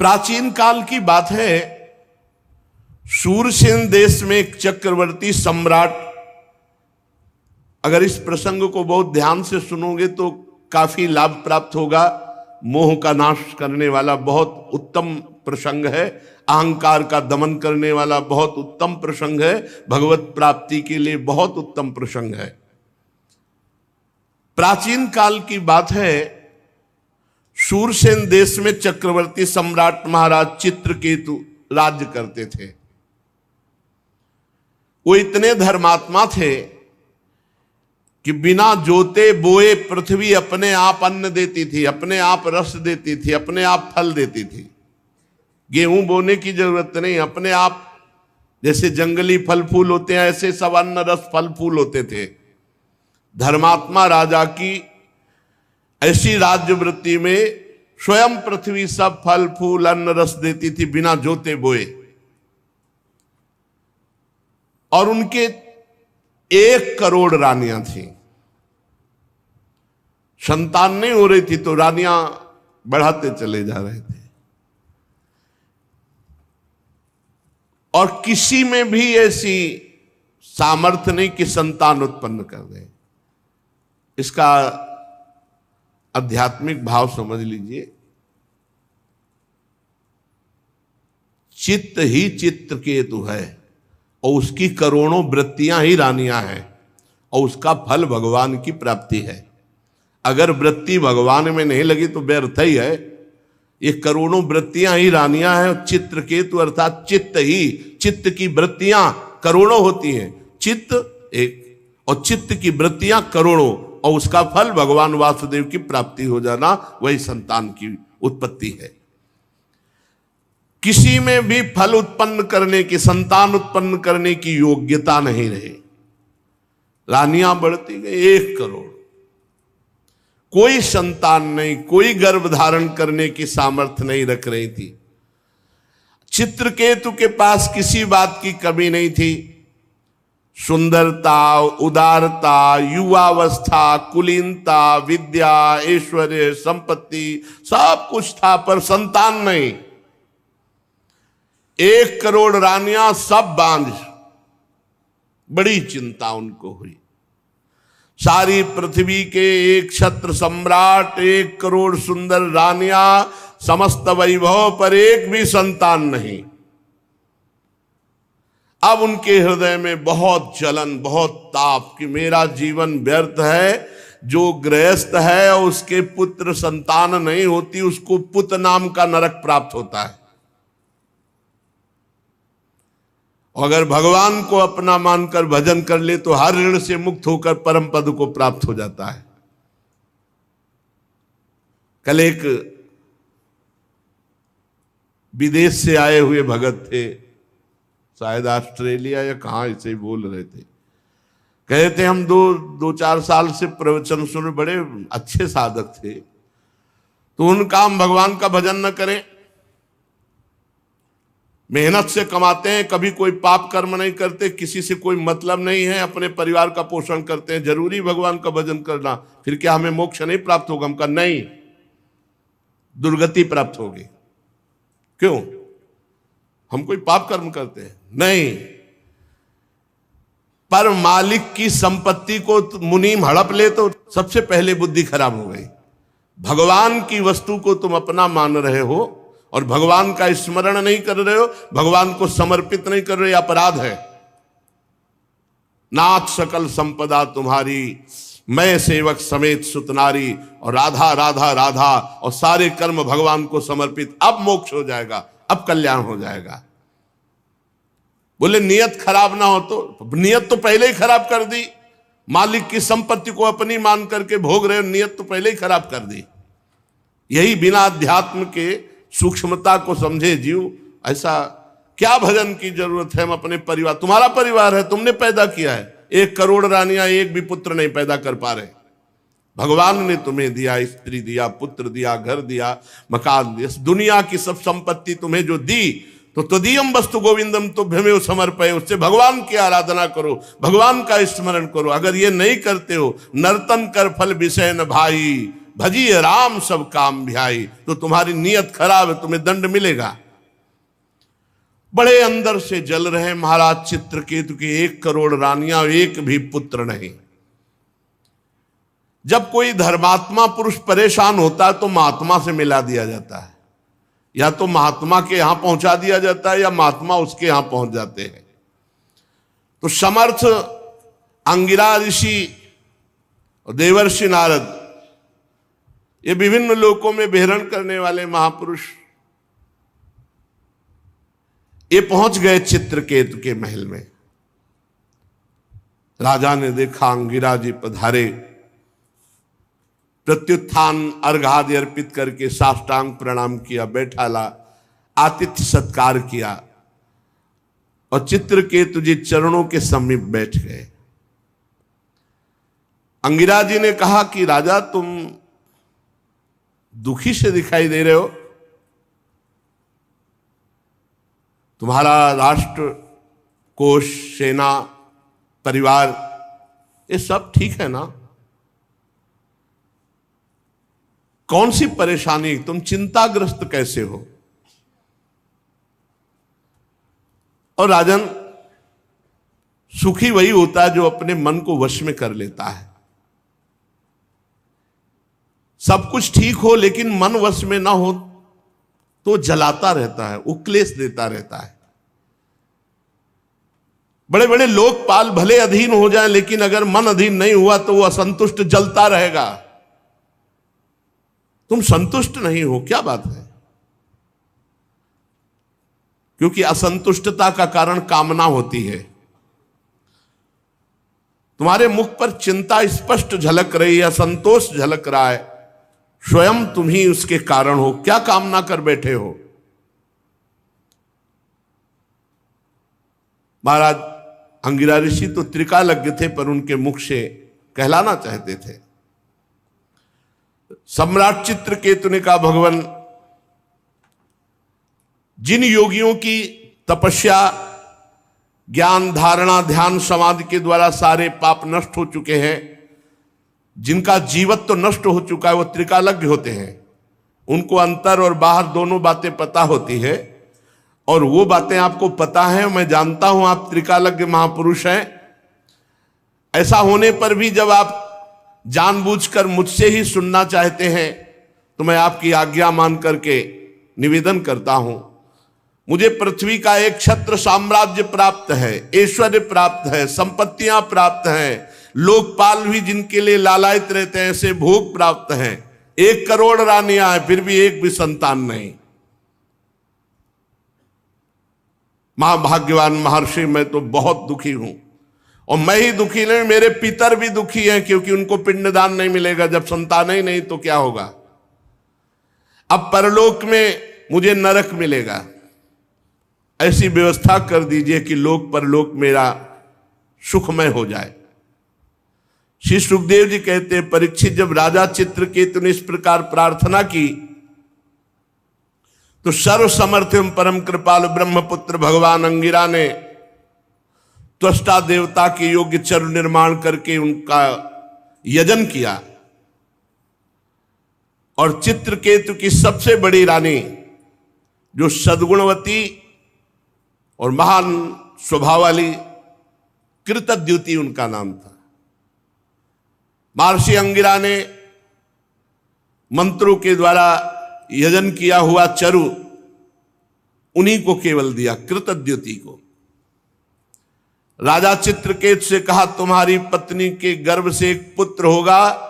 प्राचीन काल की बात है, शूरसेन देश में एक चक्रवर्ती सम्राट, अगर इस प्रसंग को बहुत ध्यान से सुनोगे तो काफी लाभ प्राप्त होगा। मोह का नाश करने वाला बहुत उत्तम प्रसंग है, अहंकार का दमन करने वाला बहुत उत्तम प्रसंग है, भगवत प्राप्ति के लिए बहुत उत्तम प्रसंग है। प्राचीन काल की बात है, शूरसेन देश में चक्रवर्ती सम्राट महाराज चित्रकेतु राज्य करते थे। वो इतने धर्मात्मा थे कि बिना जोते बोए पृथ्वी अपने आप अन्न देती थी, अपने आप रस देती थी, अपने आप फल देती थी। गेहूं बोने की जरूरत नहीं, अपने आप जैसे जंगली फल फूल होते हैं ऐसे सब अन्न रस फल फूल होते थे। धर्मात्मा राजा की ऐसी राज्य वृत्ति में स्वयं पृथ्वी सब फल फूल अन्न रस देती थी बिना जोते बोए। और उनके 1 करोड़ रानियां थी। संतान नहीं हो रही थी तो रानियां बढ़ाते चले जा रहे थे, और किसी में भी ऐसी सामर्थ्य नहीं कि संतान उत्पन्न कर दे। इसका आध्यात्मिक भाव समझ लीजिए। चित्त ही चित्रकेतु है और उसकी करोड़ों वृत्तियां ही रानियां हैं, और उसका फल भगवान की प्राप्ति है। अगर वृत्ति भगवान में नहीं लगी तो व्यर्थ ही है। ये करोड़ों वृत्तियां ही रानियां हैं। चित्रकेतु अर्थात चित्त ही, चित्त की वृत्तियां करोड़ों होती हैं, चित्त एक और चित्त की वृत्तियां करोड़ों, और उसका फल भगवान वासुदेव की प्राप्ति हो जाना, वही संतान की उत्पत्ति है। किसी में भी फल उत्पन्न करने की, संतान उत्पन्न करने की योग्यता नहीं रही। रानियां बढ़ती गई 1 करोड़, कोई संतान नहीं, कोई गर्भ धारण करने की सामर्थ्य नहीं रख रही थी। चित्रकेतु के पास किसी बात की कमी नहीं थी। सुंदरता, उदारता, युवावस्था, कुलीनता, विद्या, ऐश्वर्य, संपत्ति सब कुछ था, पर संतान नहीं। 1 करोड़ रानियां सब बांझ। बड़ी चिंता उनको हुई। सारी पृथ्वी के एक छत्र सम्राट, 1 करोड़ सुंदर रानियां, समस्त वैभव, पर एक भी संतान नहीं। अब उनके हृदय में बहुत जलन, बहुत ताप कि मेरा जीवन व्यर्थ है। जो गृहस्थ है और उसके पुत्र संतान नहीं होती, उसको पुत नाम का नरक प्राप्त होता है। अगर भगवान को अपना मानकर भजन कर ले तो हर ऋण से मुक्त होकर परम पद को प्राप्त हो जाता है। कल एक विदेश से आए हुए भगत थे, शायद ऑस्ट्रेलिया या कहां, इसे ही बोल रहे थे। कहे थे हम 2-4 साल से प्रवचन सुन, बड़े अच्छे साधक थे, तो उनका हम भगवान का भजन न करें। मेहनत से कमाते हैं, कभी कोई पाप कर्म नहीं करते, किसी से कोई मतलब नहीं है, अपने परिवार का पोषण करते हैं, जरूरी भगवान का भजन करना, फिर क्या हमें मोक्ष नहीं प्राप्त होगा? हम कहा नहीं, दुर्गति प्राप्त होगी। क्यों? हम कोई पाप कर्म करते हैं? नहीं। पर मालिक की संपत्ति को मुनीम हड़प ले तो सबसे पहले बुद्धि खराब हो गई। भगवान की वस्तु को तुम अपना मान रहे हो और भगवान का स्मरण नहीं कर रहे हो, भगवान को समर्पित नहीं कर रहे, अपराध है। नाथ सकल संपदा तुम्हारी, मैं सेवक समेत सुतनारी, और राधा राधा राधा, और सारे कर्म भगवान को समर्पित। अब मोक्ष हो जाएगा, अब कल्याण हो जाएगा। बोले नियत खराब ना हो तो? नियत तो पहले ही खराब कर दी। मालिक की संपत्ति को अपनी मान करके भोग रहे हो, नियत तो पहले ही खराब कर दी। यही बिना अध्यात्म के सूक्ष्मता को समझे जीव, ऐसा क्या भजन की जरूरत है? हम अपने परिवार, तुम्हारा परिवार है, तुमने पैदा किया है। 1 करोड़ रानियां एक भी पुत्र नहीं पैदा कर पा रहे। भगवान ने तुम्हें दिया, स्त्री दिया, पुत्र दिया, घर दिया, मकान दिया, दुनिया की सब संपत्ति तुम्हें जो दी, तो तदीयम वस्तु गोविंदम तुभ्यमेव समर्पये, उससे भगवान की आराधना करो, भगवान का स्मरण करो। अगर ये नहीं करते हो, नर्तन कर फल विषय न भाई, भजिए राम सब काम भियाई। तो तुम्हारी नीयत खराब है, तुम्हें दंड मिलेगा। बड़े अंदर से जल रहे महाराज चित्रकेतु की 1 करोड़ रानियां, एक भी पुत्र नहीं। जब कोई धर्मात्मा पुरुष परेशान होता है तो महात्मा से मिला दिया जाता है, या तो महात्मा के यहां पहुंचा दिया जाता है या महात्मा उसके यहां पहुंच जाते हैं। तो समर्थ अंगिरा ऋषि और देवर्षि नारद, ये विभिन्न लोकों में विहरण करने वाले महापुरुष, ये पहुंच गए चित्रकेतु के महल में। राजा ने देखा अंगिरा जी पधारे, प्रत्युत्थान अर्घादि अर्पित करके साष्टांग प्रणाम किया, बैठा ला, आतिथ्य सत्कार किया और चित्रकेतु जी चरणों के समीप बैठ गए। अंगिरा जी ने कहा कि राजा तुम दुखी से दिखाई दे रहे हो, तुम्हारा राष्ट्र, कोष, सेना, परिवार ये सब ठीक है ना? कौन सी परेशानी, तुम चिंताग्रस्त कैसे हो? और राजन, सुखी वही होता है जो अपने मन को वश में कर लेता है। सब कुछ ठीक हो लेकिन मन वश में ना हो तो जलाता रहता है, उक्लेश देता रहता है। बड़े बड़े लोकपाल भले अधीन हो जाए, लेकिन अगर मन अधीन नहीं हुआ तो वो असंतुष्ट जलता रहेगा। तुम संतुष्ट नहीं हो, क्या बात है? क्योंकि असंतुष्टता का कारण कामना होती है। तुम्हारे मुख पर चिंता स्पष्ट झलक रही है, असंतोष झलक रहा है, स्वयं तुम ही उसके कारण हो। क्या कामना कर बैठे हो? महाराज अंगिरा ऋषि तो त्रिकालज्ञ थे, पर उनके मुख से कहलाना चाहते थे। सम्राट चित्रकेतु ने कहा, भगवान, जिन योगियों की तपस्या, ज्ञान, धारणा, ध्यान, समाधि के द्वारा सारे पाप नष्ट हो चुके हैं, जिनका जीवत्व तो नष्ट हो चुका है, वो त्रिकालज्ञ होते हैं। उनको अंतर और बाहर दोनों बातें पता होती है, और वो बातें आपको पता है। मैं जानता हूं आप त्रिकालज्ञ महापुरुष हैं। ऐसा होने पर भी जब आप जानबूझकर मुझसे ही सुनना चाहते हैं तो मैं आपकी आज्ञा मान करके निवेदन करता हूं। मुझे पृथ्वी का एक छत्र साम्राज्य प्राप्त है, ऐश्वर्य प्राप्त है, संपत्तियां प्राप्त हैं, लोकपाल भी जिनके लिए लालायित रहते हैं ऐसे भोग प्राप्त हैं। 1 करोड़ रानियां हैं, फिर भी एक भी संतान नहीं। महाभाग्यवान महर्षि, मैं तो बहुत दुखी हूं। और मैं ही दुखी नहीं, मेरे पितर भी दुखी हैं, क्योंकि उनको पिंडदान नहीं मिलेगा। जब संतान ही नहीं तो क्या होगा? अब परलोक में मुझे नरक मिलेगा। ऐसी व्यवस्था कर दीजिए कि लोक परलोक मेरा सुखमय हो जाए। श्री सुखदेव जी कहते हैं, परीक्षित, जब राजा चित्रकेतु ने इस प्रकार प्रार्थना की तो सर्व समर्थ एवं परम कृपालु ब्रह्मपुत्र भगवान अंगिरा ने त्वष्टा देवता के योग्य चरु निर्माण करके उनका यजन किया। और चित्रकेतु की सबसे बड़ी रानी, जो सद्गुणवती और महान स्वभाव वाली, कृतद्युति उनका नाम था। महर्षि अंगिरा ने मंत्रों के द्वारा यजन किया हुआ चरु उन्हीं को केवल दिया, कृतद्युति को। राजा चित्रकेतु से कहा, तुम्हारी पत्नी के गर्भ से एक पुत्र होगा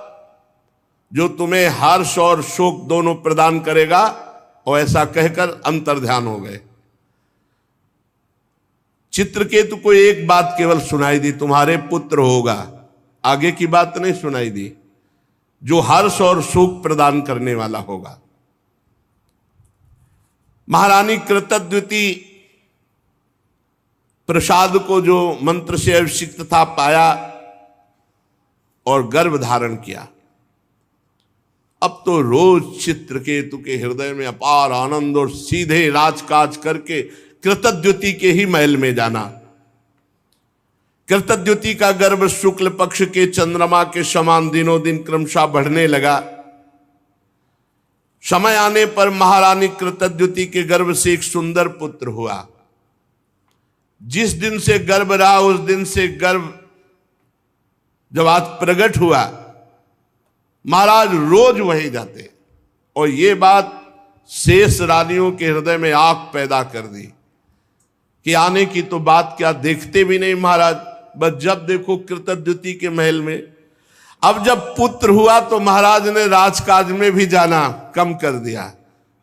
जो तुम्हें हर्ष और शोक दोनों प्रदान करेगा। और ऐसा कहकर अंतर्ध्यान हो गए। चित्रकेतु को एक बात केवल सुनाई दी, तुम्हारे पुत्र होगा। आगे की बात नहीं सुनाई दी, जो हर्ष और सुख प्रदान करने वाला होगा। महारानी कृतद्युति प्रसाद को जो मंत्र से अभिषिक्त था पाया और गर्भ धारण किया। अब तो रोज चित्रकेतु के हृदय में अपार आनंद और सीधे राजकाज करके कृतद्युति के ही महल में जाना। कृतद्युति का गर्भ शुक्ल पक्ष के चंद्रमा के समान दिनों दिन क्रमशः बढ़ने लगा। समय आने पर महारानी कृतद्युति के गर्भ से एक सुंदर पुत्र हुआ। जिस दिन से गर्भ रहा उस दिन से गर्भ जब आज प्रकट हुआ, महाराज रोज वहीं जाते और ये बात शेष रानियों के हृदय में आग पैदा कर दी कि आने की तो बात क्या, देखते भी नहीं महाराज, बस जब देखो कृतद्युति के महल में। अब जब पुत्र हुआ तो महाराज ने राजकाज में भी जाना कम कर दिया,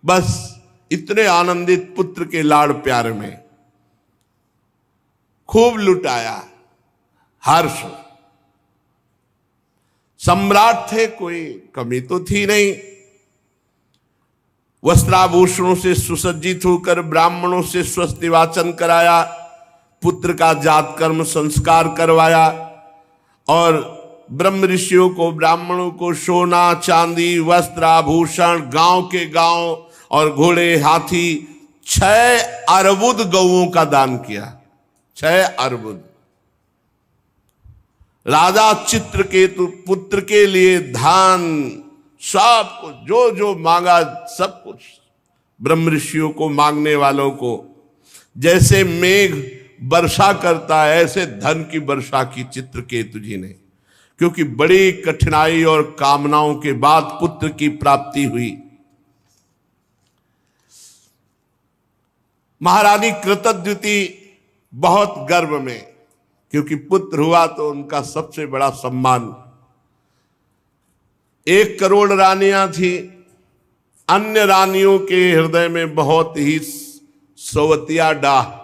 बस इतने आनंदित पुत्र के लाड़ प्यार में खूब लुटाया हर्ष। सम्राट थे, कोई कमी तो थी नहीं। वस्त्राभूषणों से सुसज्जित होकर ब्राह्मणों से स्वस्ति वाचन कराया, पुत्र का जात कर्म संस्कार करवाया और ब्रह्म ऋषियों को, ब्राह्मणों को सोना चांदी वस्त्र आभूषण, गांव के गांव और घोड़े हाथी 6 अर्बुद गौओं का दान किया। 6 अर्बुद। राजा चित्रकेतु पुत्र के लिए धान, सब कुछ जो जो मांगा सब कुछ, ब्रह्म ऋषियों को, मांगने वालों को। जैसे मेघ वर्षा करता है ऐसे धन की वर्षा की चित्रकेतु जी ने, क्योंकि बड़ी कठिनाई और कामनाओं के बाद पुत्र की प्राप्ति हुई। महारानी कृतद्युति बहुत गर्व में, क्योंकि पुत्र हुआ तो उनका सबसे बड़ा सम्मान। 1 करोड़ रानियां थी, अन्य रानियों के हृदय में बहुत ही सवतिया डाह,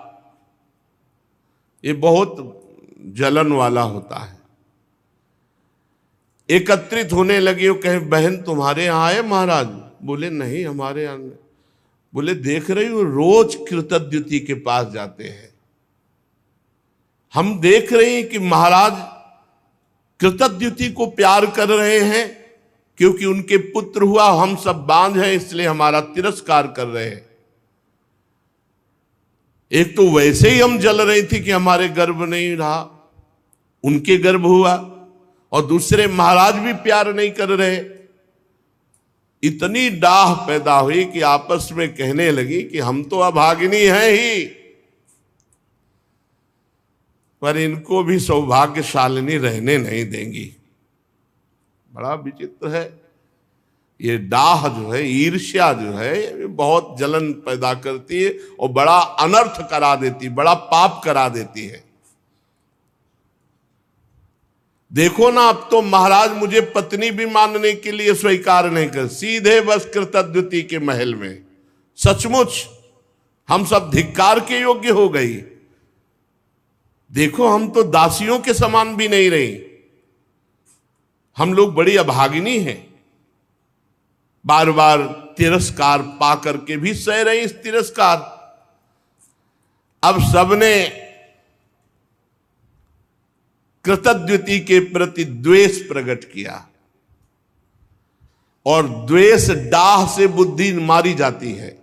ये बहुत जलन वाला होता है। एकत्रित होने लगी, वो कहे बहन तुम्हारे यहां आए महाराज? बोले नहीं हमारे यहां। बोले देख रही हो रोज कृतद्युति के पास जाते हैं, हम देख रहे हैं कि महाराज कृतद्युति को प्यार कर रहे हैं क्योंकि उनके पुत्र हुआ, हम सब बांझ हैं इसलिए हमारा तिरस्कार कर रहे हैं। एक तो वैसे ही हम जल रही थी कि हमारे गर्भ नहीं रहा, उनके गर्भ हुआ, और दूसरे महाराज भी प्यार नहीं कर रहे। इतनी डाह पैदा हुई कि आपस में कहने लगी कि हम तो अभागिनी हैं ही, पर इनको भी सौभाग्यशालिनी रहने नहीं देंगी। बड़ा विचित्र है ये डाह जो है, ईर्ष्या जो है, ये बहुत जलन पैदा करती है और बड़ा अनर्थ करा देती, बड़ा पाप करा देती है। देखो ना, अब तो महाराज मुझे पत्नी भी मानने के लिए स्वीकार नहीं कर, सीधे बस कृतद्युति के महल में। सचमुच हम सब धिक्कार के योग्य हो गई। देखो हम तो दासियों के समान भी नहीं रही, हम लोग बड़ी अभागिनी हैं। बार बार तिरस्कार पा करके भी सह रही इस तिरस्कार। अब सबने कृतद्युति के प्रति द्वेष प्रकट किया, और द्वेष डाह से बुद्धि मारी जाती है।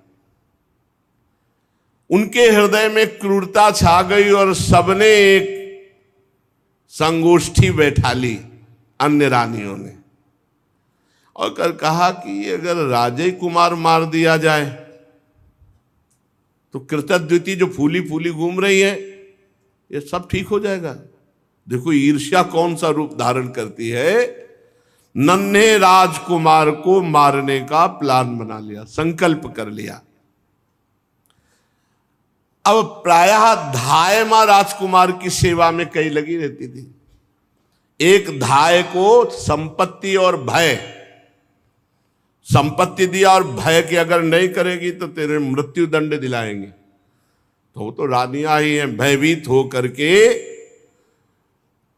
उनके हृदय में क्रूरता छा गई और सबने एक संगोष्ठी बैठा ली अन्य रानियों ने, और कर कहा कि अगर राजे कुमार मार दिया जाए तो कृतद्युति जो फूली फूली घूम रही है ये सब ठीक हो जाएगा। देखो ईर्ष्या कौन सा रूप धारण करती है। नन्हे राजकुमार को मारने का प्लान बना लिया, संकल्प कर लिया। अब प्रायः धायमा राजकुमार की सेवा में कई लगी रहती थी। एक धाय को संपत्ति और भय, संपत्ति दिया और भय कि अगर नहीं करेगी तो तेरे मृत्यु दंड दिलाएंगे। तो वो तो रानियां ही हैं, भयभीत हो करके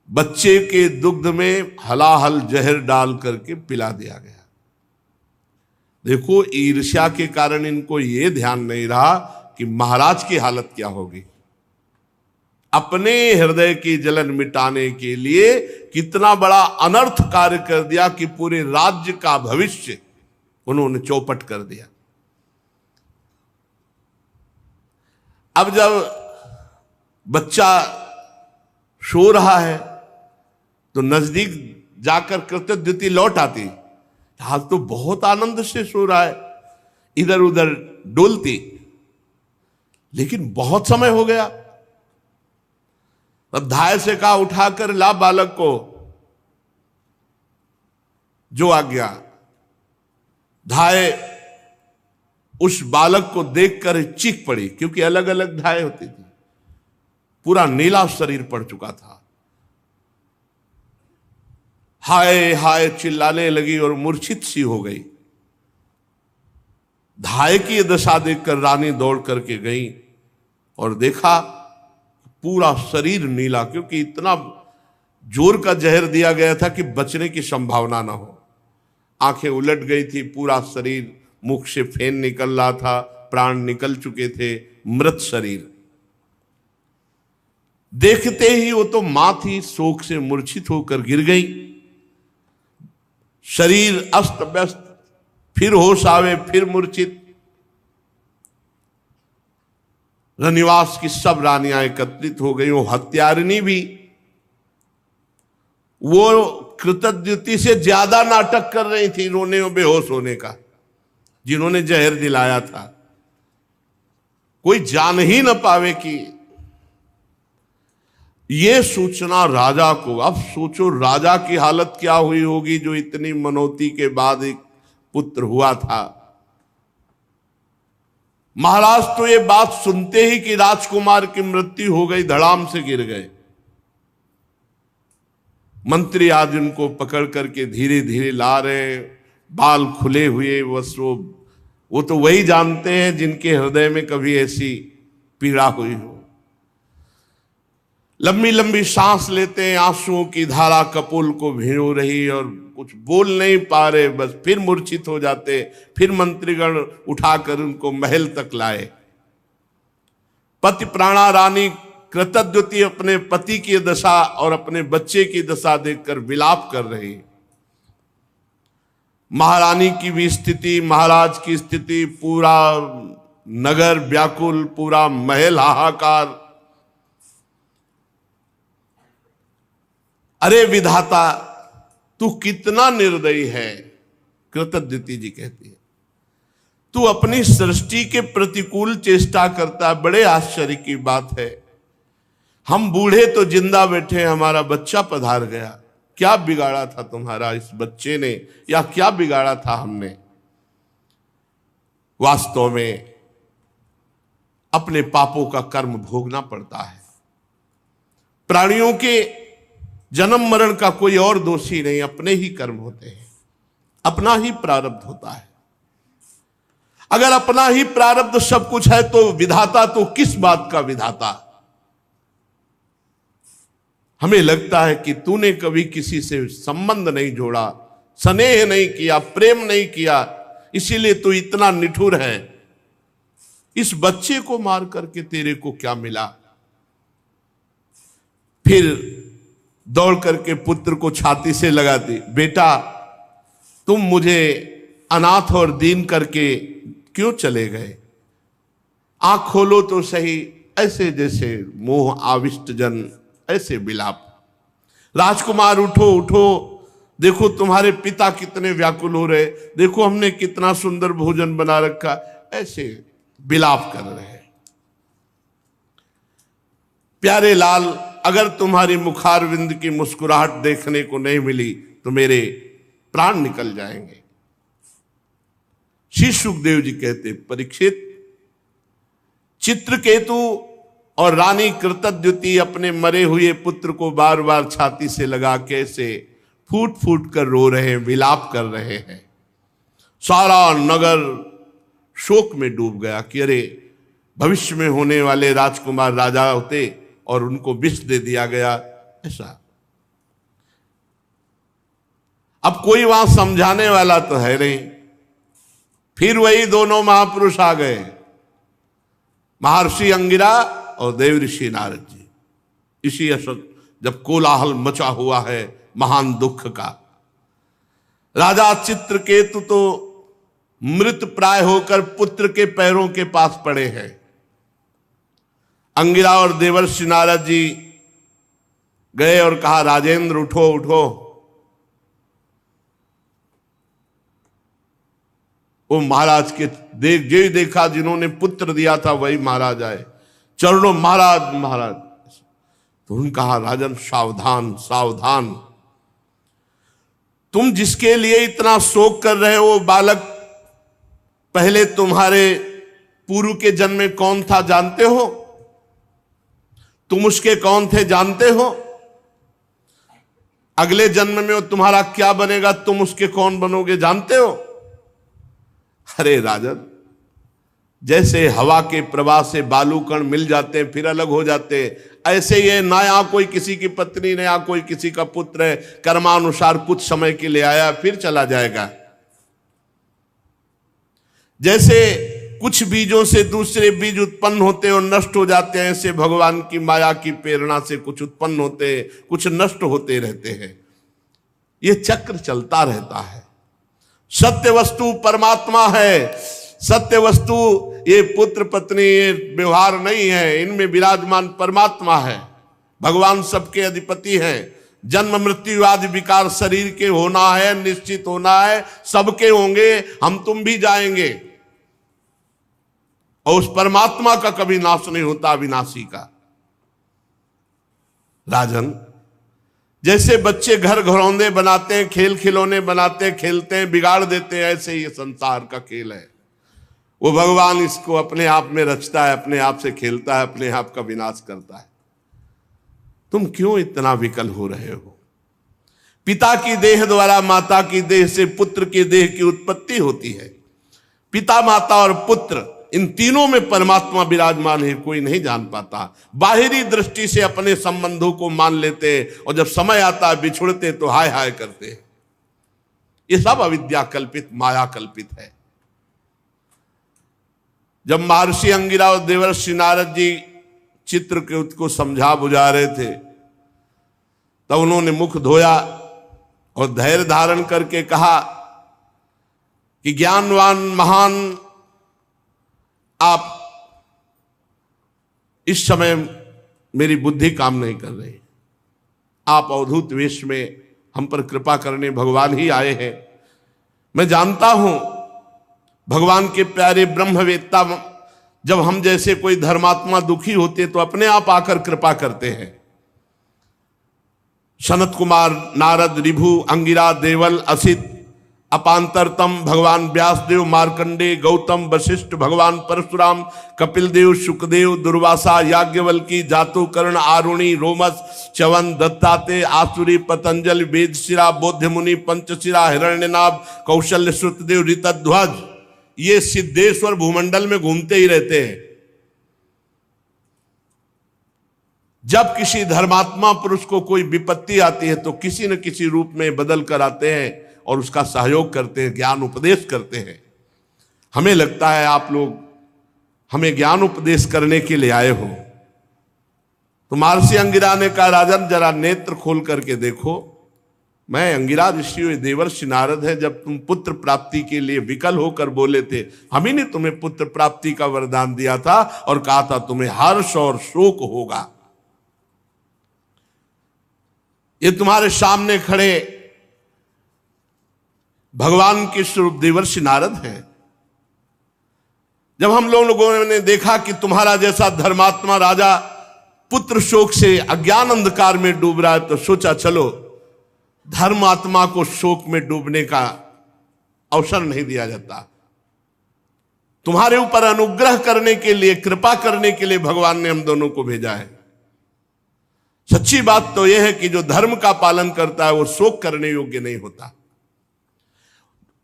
बच्चे के दुग्ध में हलाहल जहर डाल करके पिला दिया गया। देखो ईर्ष्या के कारण इनको ये ध्यान नहीं रहा कि महाराज की हालत क्या होगी। अपने हृदय की जलन मिटाने के लिए कितना बड़ा अनर्थ कार्य कर दिया कि पूरे राज्य का भविष्य उन्होंने चौपट कर दिया। अब जब बच्चा सो रहा है तो नजदीक जाकर कृतद्युति लौट आती, हाल तो बहुत आनंद से सो रहा है, इधर उधर डोलती, लेकिन बहुत समय हो गया। अब धाय से कहा उठाकर ला बालक को, जो आ गया। धाय उस बालक को देखकर चीख पड़ी, क्योंकि अलग अलग धाय होती थी। पूरा नीला शरीर पड़ चुका था। हाय हाय चिल्लाने लगी और मूर्छित सी हो गई। धाय की दशा देखकर रानी दौड़ करके गई और देखा पूरा शरीर नीला, क्योंकि इतना जोर का जहर दिया गया था कि बचने की संभावना ना हो। आंखें उलट गई थी, पूरा शरीर, मुख से फेन निकल रहा था, प्राण निकल चुके थे, मृत शरीर। देखते ही वो तो मां थी, शोक से मूर्छित होकर गिर गई। शरीर अस्त व्यस्त, फिर होश आवे, फिर मूर्छित। रनिवास की सब रानियां एकत्रित हो गई। वो हत्यारिणी भी, वो कृतद्युति से ज्यादा नाटक कर रही थी रोने और बेहोश होने का, जिन्होंने जहर दिलाया था। कोई जान ही न पावे कि ये सूचना राजा को। अब सोचो राजा की हालत क्या हुई होगी, जो इतनी मनौती के बाद एक पुत्र हुआ था। महाराज तो ये बात सुनते ही कि राजकुमार की मृत्यु हो गई, धड़ाम से गिर गए। मंत्री आज उनको पकड़ करके धीरे धीरे ला रहे, बाल खुले हुए, वो तो वही जानते हैं जिनके हृदय में कभी ऐसी पीड़ा हुई हो। लंबी लंबी सांस लेते हैं, आंसुओं की धारा कपोल को भिगो रही और कुछ बोल नहीं पा रहे, बस फिर मूर्छित हो जाते। फिर मंत्रीगण उठाकर उनको महल तक लाए। पति प्राणा रानी कृतद्युति अपने पति की दशा और अपने बच्चे की दशा देखकर विलाप कर रही। महारानी की भी स्थिति, महाराज की स्थिति, पूरा नगर व्याकुल, पूरा महल हाहाकार। अरे विधाता, तू कितना निर्दयी है, कृतद्युति जी कहती है। तू अपनी सृष्टि के प्रतिकूल चेष्टा करता है। बड़े आश्चर्य की बात है, हम बूढ़े तो जिंदा बैठे, हमारा बच्चा पधार गया। क्या बिगाड़ा था तुम्हारा इस बच्चे ने, या क्या बिगाड़ा था हमने? वास्तव में अपने पापों का कर्म भोगना पड़ता है। प्राणियों के जन्म मरण का कोई और दोषी नहीं, अपने ही कर्म होते हैं, अपना ही प्रारब्ध होता है। अगर अपना ही प्रारब्ध सब कुछ है तो विधाता तो किस बात का विधाता? हमें लगता है कि तूने कभी किसी से संबंध नहीं जोड़ा, स्नेह नहीं किया, प्रेम नहीं किया, इसीलिए तू इतना निठुर है। इस बच्चे को मार करके तेरे को क्या मिला? फिर दौड़ करके पुत्र को छाती से लगाती, बेटा तुम मुझे अनाथ और दीन करके क्यों चले गए? आंख खोलो तो सही, ऐसे जैसे मोह आविष्ट जन ऐसे विलाप। राजकुमार उठो उठो, देखो तुम्हारे पिता कितने व्याकुल हो रहे, देखो हमने कितना सुंदर भोजन बना रखा, ऐसे विलाप कर रहे हैं। प्यारे लाल, अगर तुम्हारी मुखारविंद की मुस्कुराहट देखने को नहीं मिली तो मेरे प्राण निकल जाएंगे। श्री सुखदेव जी कहते, परीक्षित, चित्रकेतु और रानी कृतद्युति अपने मरे हुए पुत्र को बार बार छाती से लगा के ऐसे फूट फूट कर रो रहे हैं, विलाप कर रहे हैं। सारा नगर शोक में डूब गया कि अरे भविष्य में होने वाले राजकुमार राजा होते और उनको विष दे दिया गया, ऐसा। अब कोई वहां समझाने वाला तो है नहीं। फिर वही दोनों महापुरुष आ गए, महर्षि अंगिरा और देव ऋषि नारद जी। इसी असर जब कोलाहल मचा हुआ है महान दुख का, राजा चित्रकेतु तो मृत प्राय होकर पुत्र के पैरों के पास पड़े हैं। अंगिरा और देवर्षि नारद जी गए और कहा, राजेंद्र उठो उठो। वो महाराज के जो देखा जिन्होंने पुत्र दिया था वही महाराज आए, चरणों महाराज महाराज। तो उन्होंने कहा राजन सावधान सावधान, तुम जिसके लिए इतना शोक कर रहे हो बालक पहले तुम्हारे पूर्व के जन्म में कौन था जानते हो? तुम उसके कौन थे जानते हो? अगले जन्म में तुम्हारा क्या बनेगा, तुम उसके कौन बनोगे जानते हो? अरे राजन, जैसे हवा के प्रवाह से बालू कण मिल जाते हैं फिर अलग हो जाते हैं, ऐसे ये ना यहाँ कोई किसी की पत्नी ना यहाँ कोई किसी का पुत्र है, कर्मानुसार कुछ समय के लिए आया फिर चला जाएगा। जैसे कुछ बीजों से दूसरे बीज उत्पन्न होते और नष्ट हो जाते हैं, ऐसे भगवान की माया की प्रेरणा से कुछ उत्पन्न होते कुछ नष्ट होते रहते हैं। ये चक्र चलता रहता है। सत्य वस्तु परमात्मा है। सत्य वस्तु ये पुत्र पत्नी ये व्यवहार नहीं है, इनमें विराजमान परमात्मा है। भगवान सबके अधिपति हैं। जन्म मृत्यु आदि विकार शरीर के होना है, निश्चित होना है, सबके होंगे, हम तुम भी जाएंगे। और उस परमात्मा का कभी नाश नहीं होता, अविनाशी का। राजन, जैसे बच्चे घर घरौंदे बनाते हैं, खेल खिलौने बनाते हैं, खेलते हैं, बिगाड़ देते हैं, ऐसे ये संसार का खेल है। वो भगवान इसको अपने आप में रचता है, अपने आप से खेलता है, अपने आप का विनाश करता है। तुम क्यों इतना विकल हो रहे हो? पिता की देह द्वारा माता की देह से पुत्र की देह की उत्पत्ति होती है। पिता माता और पुत्र इन तीनों में परमात्मा विराजमान है, कोई नहीं जान पाता। बाहरी दृष्टि से अपने संबंधों को मान लेते और जब समय आता है बिछुड़ते तो हाय हाय करते। ये सब अविद्या कल्पित, माया कल्पित है। जब महर्षि अंगिरा और देवर्षि नारद जी चित्रकूट को समझा बुझा रहे थे तब उन्होंने मुख धोया और धैर्य धारण करके कहा कि ज्ञानवान महान आप इस समय मेरी बुद्धि काम नहीं कर रही। आप अवधूत वेश में हम पर कृपा करने भगवान ही आए हैं। मैं जानता हूं भगवान के प्यारे ब्रह्मवेत्ता जब हम जैसे कोई धर्मात्मा दुखी होते तो अपने आप आकर कृपा करते हैं। सनत कुमार, नारद, ऋभु, अंगिरा, देवल, असित, अपांतरतम, भगवान व्यासदेव, मार्कंडे, गौतम, वशिष्ठ, भगवान परशुराम, कपिल देव, शुकदेव, दुर्वासा, याज्ञवल्की, जातुकर्ण, आरुणि, रोमस, च्यवन, दत्ताते, आसुरी, पतंजलि, वेदशिरा, बौद्ध मुनि, पंचशिरा, हिरण्यनाभ, कौशल्य, श्रुतदेव, ऋतध्वज, ये सिद्धेश्वर भूमंडल में घूमते ही रहते हैं। जब किसी धर्मात्मा पुरुष को कोई विपत्ति आती है तो किसी न किसी रूप में बदल कर आते हैं और उसका सहयोग करते हैं, ज्ञान उपदेश करते हैं। हमें लगता है आप लोग हमें ज्ञान उपदेश करने के लिए आए हो। तो महर्षि अंगिरा ने कहा राजन जरा नेत्र खोल करके देखो, मैं अंगिरा ऋषि देवर्षि नारद है। जब तुम पुत्र प्राप्ति के लिए विकल होकर बोले थे, हम ही ने तुम्हें पुत्र प्राप्ति का वरदान दिया था और कहा था तुम्हें हर्ष और शोक होगा। ये तुम्हारे सामने खड़े भगवान के स्वरूप देवर्षि नारद हैं। जब हम लोगों ने देखा कि तुम्हारा जैसा धर्मात्मा राजा पुत्र शोक से अज्ञान अंधकार में डूब रहा है तो सोचा चलो धर्मात्मा को शोक में डूबने का अवसर नहीं दिया जाता। तुम्हारे ऊपर अनुग्रह करने के लिए, कृपा करने के लिए भगवान ने हम दोनों को भेजा है। सच्ची बात तो यह है कि जो धर्म का पालन करता है वो शोक करने योग्य नहीं होता।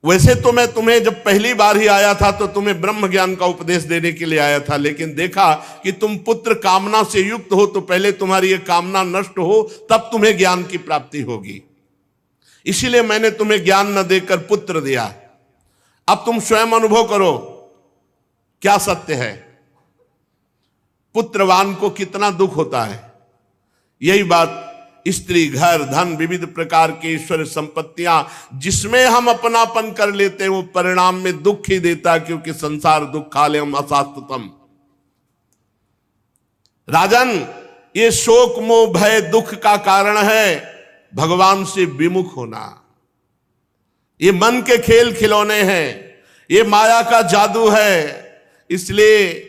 वैसे तो मैं तुम्हें जब पहली बार ही आया था तो तुम्हें ब्रह्म ज्ञान का उपदेश देने के लिए आया था, लेकिन देखा कि तुम पुत्र कामना से युक्त हो तो पहले तुम्हारी ये कामना नष्ट हो तब तुम्हें ज्ञान की प्राप्ति होगी। इसीलिए मैंने तुम्हें ज्ञान न देकर पुत्र दिया। अब तुम स्वयं अनुभव करो क्या सत्य है। पुत्रवान को कितना दुख होता है। यही बात स्त्री, घर, धन, विविध प्रकार की ईश्वर संपत्तियां जिसमें हम अपनापन कर लेते हैं वो परिणाम में दुख ही देता है, क्योंकि संसार दुखालयम अशाश्वतम। राजन, ये शोक मोह भय दुख का कारण है भगवान से विमुख होना। ये मन के खेल खिलौने हैं। ये माया का जादू है। इसलिए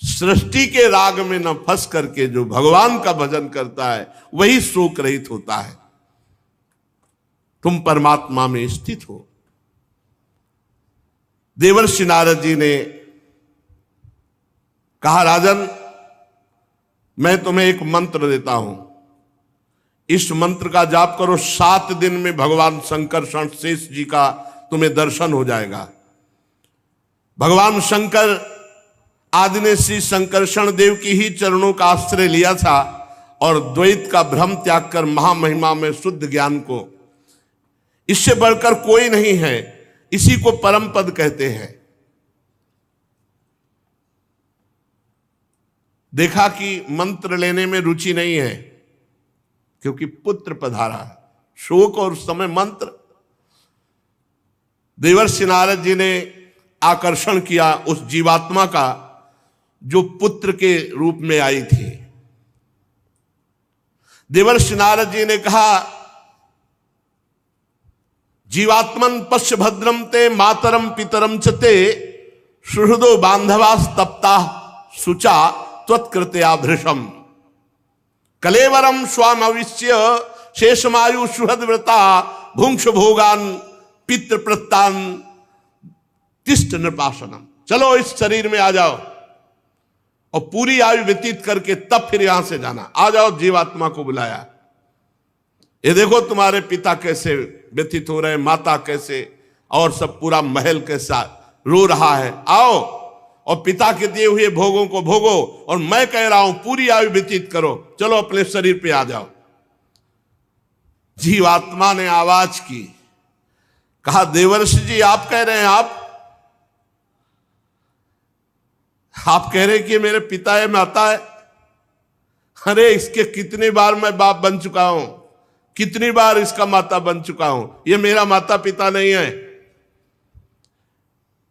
सृष्टि के राग में न फंस करके जो भगवान का भजन करता है वही शोक रहित होता है। तुम परमात्मा में स्थित हो। देवर्षि नारद जी ने कहा, राजन मैं तुम्हें एक मंत्र देता हूं, इस मंत्र का जाप करो, 7 दिन में भगवान शंकरषण शेष जी का तुम्हें दर्शन हो जाएगा। भगवान शंकर आदि ने श्री शंकरषण देव की ही चरणों का आश्रय लिया था और द्वैत का भ्रम त्याग कर महामहिमा में शुद्ध ज्ञान को, इससे बढ़कर कोई नहीं है, इसी को परम पद कहते हैं। देखा कि मंत्र लेने में रुचि नहीं है क्योंकि पुत्र पधारा है। शोक और समय मंत्र। देवर्षि नारद जी ने आकर्षण किया उस जीवात्मा का जो पुत्र के रूप में आई थी। देवर्षि नारद जी ने कहा, जीवात्मन पश्य भद्रम ते मातरम पितरम चते सुहृदो बांधवास तप्ता सुचा त्वत्कृत्या भृशम कलेवरम स्वाम अविश्य शेषमायु सुहृद व्रता भुंक्ष भोगान पितृ प्रत्तान तिष्ठ नृपासनम। चलो इस शरीर में आ जाओ और पूरी आयु व्यतीत करके तब फिर यहां से जाना। आ जाओ, जीवात्मा को बुलाया। ये देखो तुम्हारे पिता कैसे व्यतीत हो रहे हैं, माता कैसे, और सब पूरा महल कैसा रो रहा है। आओ और पिता के दिए हुए भोगों को भोगो, और मैं कह रहा हूं पूरी आयु व्यतीत करो। चलो अपने शरीर पे आ जाओ। जीवात्मा ने आवाज की, कहा, देवर्षि जी आप कह रहे हैं, आप कह रहे हैं कि मेरे पिता है, माता है। अरे इसके कितनी बार मैं बाप बन चुका हूं, कितनी बार इसका माता बन चुका हूं। ये मेरा माता पिता नहीं है।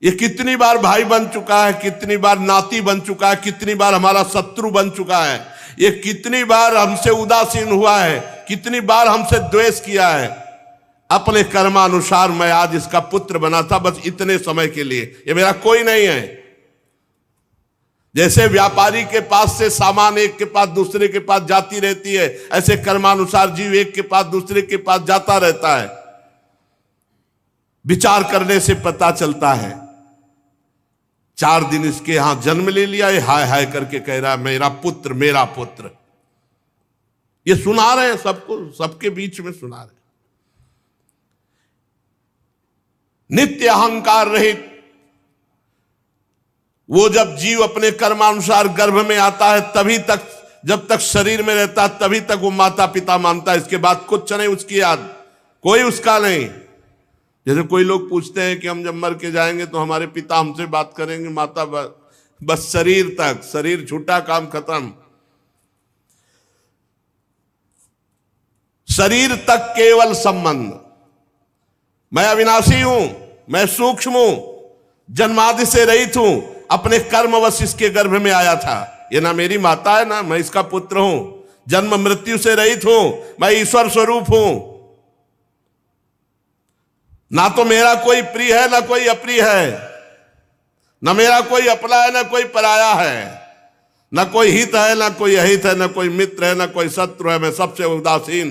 ये कितनी बार भाई बन चुका है, कितनी बार नाती बन चुका है, कितनी बार हमारा शत्रु बन चुका है। ये कितनी बार हमसे उदासीन हुआ है, कितनी बार हमसे द्वेष किया है। अपने कर्मानुसार मैं आज इसका पुत्र बना था, बस इतने समय के लिए। ये मेरा कोई नहीं है। जैसे व्यापारी के पास से सामान एक के पास दूसरे के पास जाती रहती है, ऐसे कर्मानुसार जीव एक के पास दूसरे के पास जाता रहता है। विचार करने से पता चलता है। 4 दिन इसके यहां जन्म ले लिया, ये हाय हाय करके कह रहा है मेरा पुत्र, मेरा पुत्र। ये सुना रहे हैं सबको, सबके बीच में सुना रहे हैं। नित्य अहंकार रहित वो जब जीव अपने कर्मानुसार गर्भ में आता है, तभी तक, जब तक शरीर में रहता है तभी तक वो माता पिता मानता है। इसके बाद कुछ नहीं उसकी याद, कोई उसका नहीं। जैसे कोई लोग पूछते हैं कि हम जब मर के जाएंगे तो हमारे पिता हमसे बात करेंगे, माता बस शरीर तक, शरीर छूटा काम खत्म। शरीर तक केवल संबंध। मैं अविनाशी हूं, मैं सूक्ष्म हूं, जन्मादि से रहित हूं, अपने कर्मवश इसके गर्भ में आया था। ये ना मेरी माता है, ना मैं इसका पुत्र हूं। जन्म मृत्यु से रहित हूं, मैं ईश्वर स्वरूप हूं। ना तो मेरा कोई प्रिय है, ना कोई अप्रिय है, ना मेरा कोई अपना है, ना कोई पराया है, ना कोई हित है, ना कोई अहित है, ना कोई मित्र है, ना कोई शत्रु है। मैं सबसे उदासीन,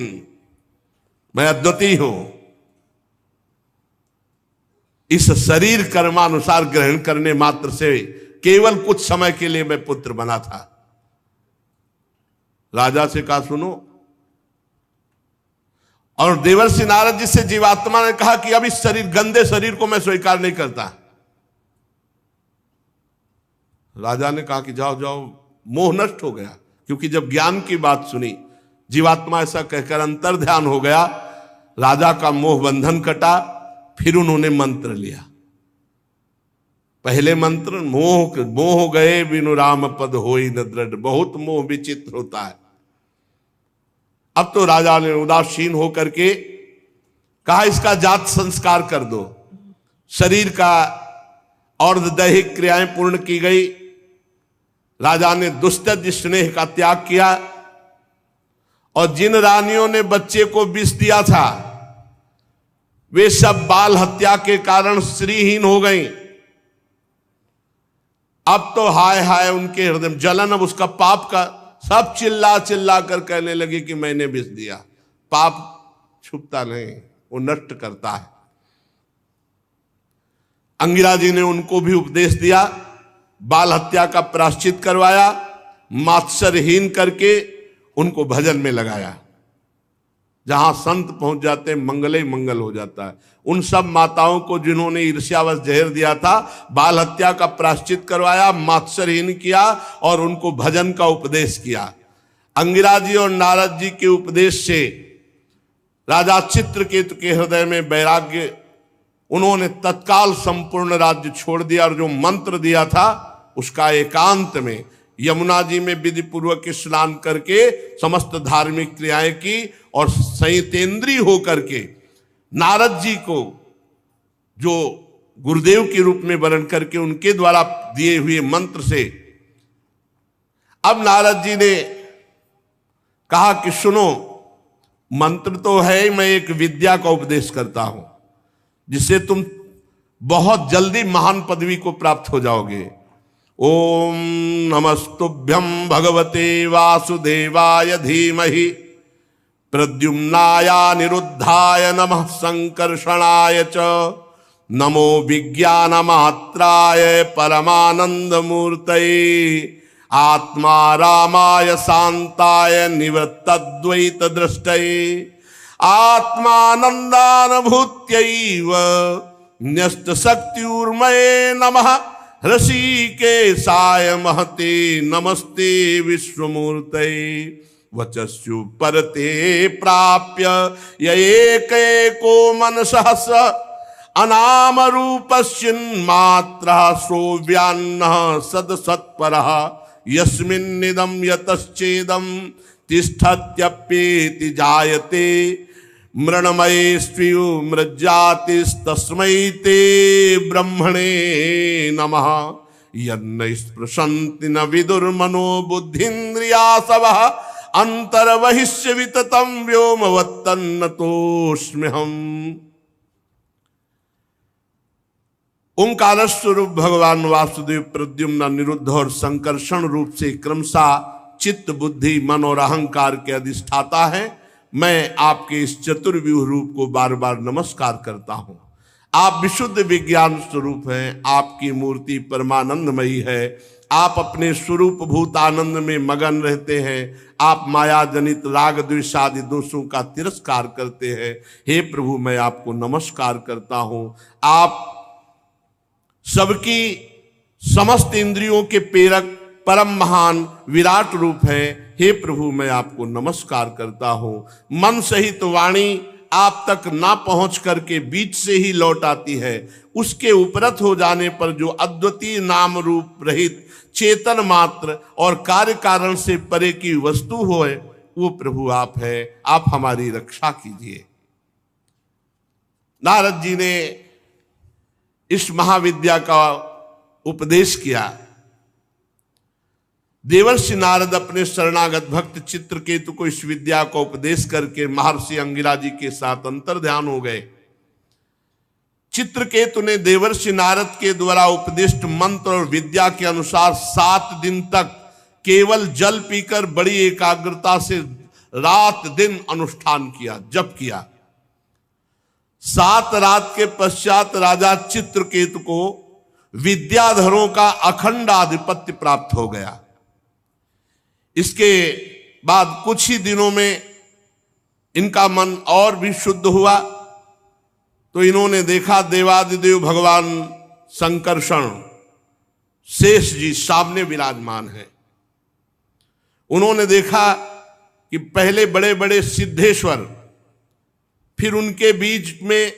मैं अद्वितीय हूं। इस शरीर कर्मानुसार ग्रहण करने मात्र से केवल कुछ समय के लिए मैं पुत्र बना था। राजा से कहा सुनो, और देवर्षि नारद जी से जीवात्मा ने कहा कि अब इस शरीर, गंदे शरीर को मैं स्वीकार नहीं करता। राजा ने कहा कि जाओ जाओ, मोह नष्ट हो गया। क्योंकि जब ज्ञान की बात सुनी, जीवात्मा ऐसा कहकर अंतर ध्यान हो गया, राजा का मोह बंधन कटा। फिर उन्होंने मंत्र लिया। पहले मंत्र, मोह गए बिनु राम पद होई न दृढ़। बहुत मोह विचित्र होता है। अब तो राजा ने उदासीन होकर के कहा इसका जात संस्कार कर दो। शरीर का और दैहिक क्रियाएं पूर्ण की गई। राजा ने दुस्तज स्नेह का त्याग किया, और जिन रानियों ने बच्चे को विष दिया था वे सब बाल हत्या के कारण श्रीहीन हो गई। अब तो हाय हाय उनके हृदय में जलन, अब उसका पाप का सब चिल्ला चिल्ला कर कहने लगे कि मैंने विष दिया। पाप छुपता नहीं, वो नष्ट करता है। अंगिरा जी ने उनको भी उपदेश दिया, बाल हत्या का प्रायश्चित करवाया, मात्सर्यहीन करके उनको भजन में लगाया। जहां संत पहुंच जाते मंगल ही मंगल हो जाता है। उन सब माताओं को जिन्होंने ईर्ष्यावश जहर दिया था, बाल हत्या का प्रायश्चित करवाया, मात्सर्यहीन किया और उनको भजन का उपदेश किया। अंगिरा जी और नारद जी के उपदेश से राजा चित्रकेतु के हृदय में वैराग्य, उन्होंने तत्काल संपूर्ण राज्य छोड़ दिया और जो मंत्र दिया था उसका एकांत में यमुना जी में विधि पूर्वक स्नान करके समस्त धार्मिक क्रियाएं की और संयतेंद्रीय होकर के नारद जी को जो गुरुदेव के रूप में वर्ण करके उनके द्वारा दिए हुए मंत्र से, अब नारद जी ने कहा कि सुनो, मंत्र तो है, मैं एक विद्या का उपदेश करता हूं जिससे तुम बहुत जल्दी महान पदवी को प्राप्त हो जाओगे। ओम नमस्तुभ्यं भगवते वासुदेवाय धीमहि प्रद्युम्नाय निरुद्धाय नमः संकर्षणाय च नमो विज्ञानमात्राय परमानंद मूर्तये आत्मा रामाय शांताय निवृत्तद्वैत दृष्टये आत्मानंदानुभूत्यैव न्यस्त शक्तिर्मये नमः ऋषिकेशाय महते नमस्ते विश्वमूर्तये वचस्यु परते प्राप्य यैकैको मनसः स अनाम रूपस्यन्मात्रः सोऽव्यान्नः सदसत्परः यस्मिन्निदं यतश्चेदं तिष्ठत्यप्येति जायते मृण्मये स्वीयो मृज्जातिस्तस्मै ते ब्रह्मणे नमः यन्न स्पृशन्ति न विदुर्मनो बुद्धीन्द्रियासवः अंतर्बहिश्च विततं व्योमवत्तन्नतोऽस्म्यहम्। ओंकार स्वरूप भगवान वासुदेव प्रद्युम्न निरुद्ध और संकर्षण रूप से क्रमशः चित्त बुद्धि मन और अहंकार के अधिष्ठाता है। मैं आपके इस चतुर्व्यूह रूप को बार बार नमस्कार करता हूं। आप विशुद्ध विज्ञान स्वरूप हैं, आपकी मूर्ति परमानंदमयी है, आप अपने स्वरूप भूत आनंद में मगन रहते हैं, आप माया जनित राग द्वेष आदि दोषों का तिरस्कार करते हैं। हे प्रभु, मैं आपको नमस्कार करता हूं। आप सबकी समस्त इंद्रियों के प्रेरक परम महान विराट रूप है। हे प्रभु, मैं आपको नमस्कार करता हूं। मन सहित वाणी आप तक ना पहुंच करके बीच से ही लौट आती है। उसके उपरत हो जाने पर जो अद्वितीय नाम रूप रहित चेतन मात्र और कार्य कारण से परे की वस्तु होए, वो प्रभु आप है। आप हमारी रक्षा कीजिए। नारद जी ने इस महाविद्या का उपदेश किया। देवर्षि नारद अपने शरणागत भक्त चित्रकेतु को इस विद्या का उपदेश करके महर्षि अंगिरा जी के साथ अंतर्ध्यान हो गए। चित्रकेतु ने देवर्षि नारद के द्वारा उपदिष्ट मंत्र और विद्या के अनुसार 7 दिन तक केवल जल पीकर बड़ी एकाग्रता से रात दिन अनुष्ठान किया, जप किया। 7 रात के पश्चात राजा चित्रकेतु को विद्याधरों का अखंड आधिपत्य प्राप्त हो गया। इसके बाद कुछ ही दिनों में इनका मन और भी शुद्ध हुआ, तो इन्होंने देखा देवादिदेव भगवान संकर्षण शेष जी सामने विराजमान है। उन्होंने देखा कि पहले बड़े बड़े सिद्धेश्वर, फिर उनके बीच में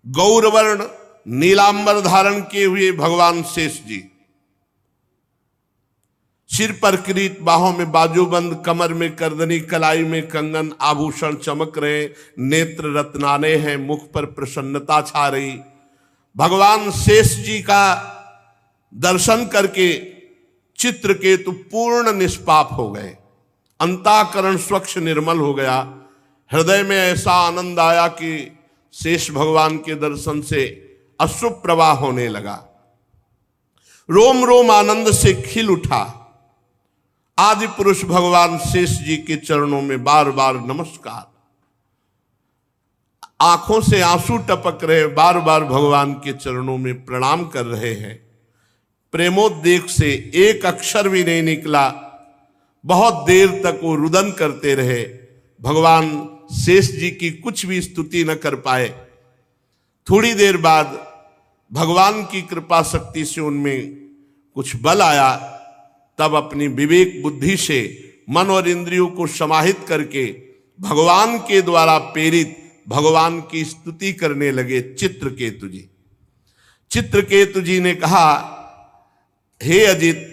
गौरवर्ण नीलांबर धारण किए हुए भगवान शेष जी, सिर पर किरीट, बाहों में बाजूबंद, कमर में करदनी, कलाई में कंगन, आभूषण चमक रहे, नेत्र रत्नाने हैं, मुख पर प्रसन्नता छा रही। भगवान शेष जी का दर्शन करके चित्रकेतु पूर्ण निष्पाप हो गए। अंतःकरण स्वच्छ निर्मल हो गया। हृदय में ऐसा आनंद आया कि शेष भगवान के दर्शन से अश्रु प्रवाह होने लगा। रोम रोम आनंद से खिल उठा। आदि पुरुष भगवान शेष जी के चरणों में बार बार नमस्कार। आंखों से आंसू टपक रहे, बार बार भगवान के चरणों में प्रणाम कर रहे हैं। प्रेमोद्वेग से एक अक्षर भी नहीं निकला। बहुत देर तक वो रुदन करते रहे। भगवान शेष जी की कुछ भी स्तुति न कर पाए। थोड़ी देर बाद भगवान की कृपा शक्ति से उनमें कुछ बल आया। तब अपनी विवेक बुद्धि से मन और इंद्रियों को समाहित करके भगवान के द्वारा प्रेरित भगवान की स्तुति करने लगे। चित्रकेतु जी, चित्रकेतु जी ने कहा, हे अजित,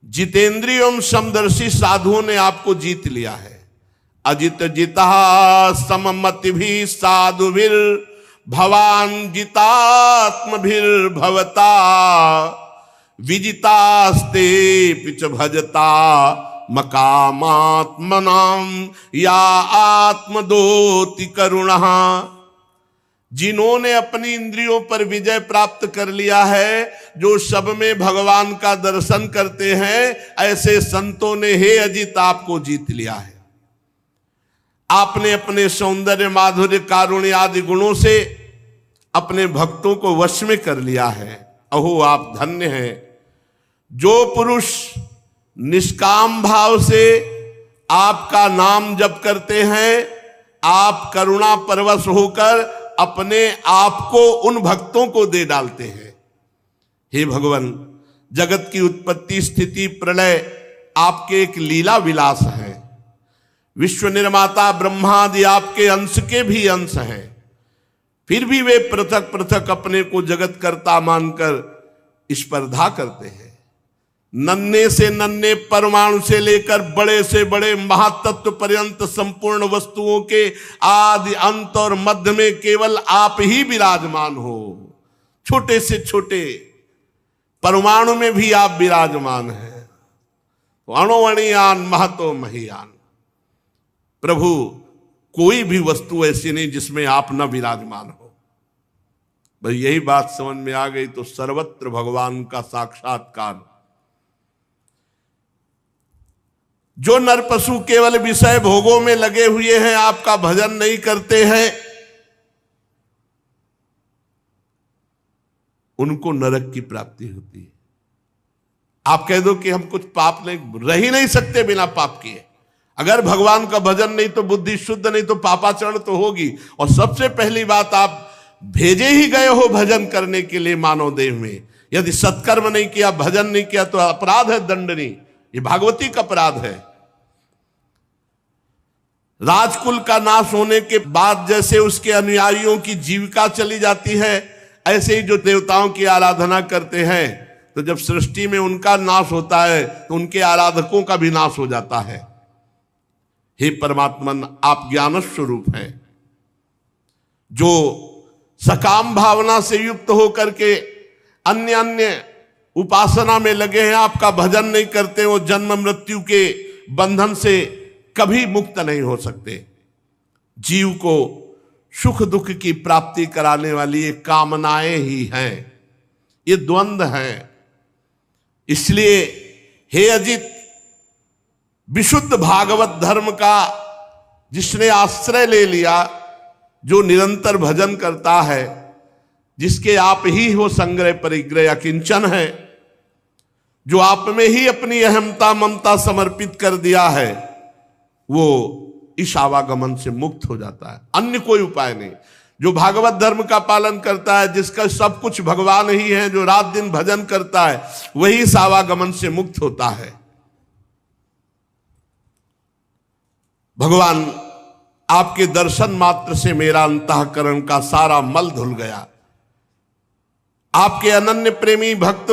जितेंद्रियम समदर्शी साधुओं ने आपको जीत लिया है। अजित जिता सममति भी साधुभिर भवान जितात्मभिर भवता विजितास्ते पिच भजता मकामात्मनाम या आत्मदोति करुणा। जिन्होंने अपनी इंद्रियों पर विजय प्राप्त कर लिया है, जो सब में भगवान का दर्शन करते हैं, ऐसे संतों ने हे अजित आपको जीत लिया है। आपने अपने सौंदर्य, माधुर्य, कारुण्य आदि गुणों से अपने भक्तों को वश में कर लिया है। अहो आप धन्य हैं। जो पुरुष निष्काम भाव से आपका नाम जप करते हैं, आप करुणा परवश होकर अपने आप को उन भक्तों को दे डालते हैं। हे भगवान, जगत की उत्पत्ति, स्थिति, प्रलय आपके एक लीला विलास है। विश्व निर्माता ब्रह्मादि आपके अंश के भी अंश हैं। फिर भी वे पृथक पृथक अपने को जगत कर्ता मानकर स्पर्धा करते हैं। नन्हे से नन्हे परमाणु से लेकर बड़े से बड़े महातत्व पर्यंत संपूर्ण वस्तुओं के आदि अंत और मध्य में केवल आप ही विराजमान हो। छोटे से छोटे परमाणु में भी आप विराजमान हैं। अणुअणियान महतो महियान। प्रभु, कोई भी वस्तु ऐसी नहीं जिसमें आप न विराजमान हो। भाई यही बात समझ में आ गई तो सर्वत्र भगवान का साक्षात्कार। जो नर पशु केवल विषय भोगों में लगे हुए हैं, आपका भजन नहीं करते हैं, उनको नरक की प्राप्ति होती है। आप कह दो कि हम कुछ पाप नहीं, रह ही नहीं सकते बिना पाप किए। अगर भगवान का भजन नहीं तो बुद्धि शुद्ध नहीं तो पापाचरण तो होगी। और सबसे पहली बात, आप भेजे ही गए हो भजन करने के लिए मानव देह में। यदि सत्कर्म नहीं किया, भजन नहीं किया तो अपराध है, दंडनीय। ये भागवती का अपराध है। राजकुल का नाश होने के बाद जैसे उसके अनुयायियों की जीविका चली जाती है, ऐसे ही जो देवताओं की आराधना करते हैं, तो जब सृष्टि में उनका नाश होता है तो उनके आराधकों का भी नाश हो जाता है। हे परमात्मन, आप ज्ञान स्वरूप हैं। जो सकाम भावना से युक्त होकर के अन्य अन्य उपासना में लगे हैं, आपका भजन नहीं करते, वो जन्म मृत्यु के बंधन से कभी मुक्त नहीं हो सकते। जीव को सुख दुख की प्राप्ति कराने वाली ये कामनाएं ही हैं, ये द्वंद्व हैं। इसलिए हे अजित, विशुद्ध भागवत धर्म का जिसने आश्रय ले लिया, जो निरंतर भजन करता है, जिसके आप ही हो संग्रह परिग्रह अकिंचन है, जो आप में ही अपनी अहमता ममता समर्पित कर दिया है, वो इस आवागमन से मुक्त हो जाता है। अन्य कोई उपाय नहीं। जो भागवत धर्म का पालन करता है, जिसका सब कुछ भगवान ही है, जो रात दिन भजन करता है, वही इस आवागमन से मुक्त होता है। भगवान, आपके दर्शन मात्र से मेरा अंतःकरण का सारा मल धुल गया। आपके अनन्य प्रेमी भक्त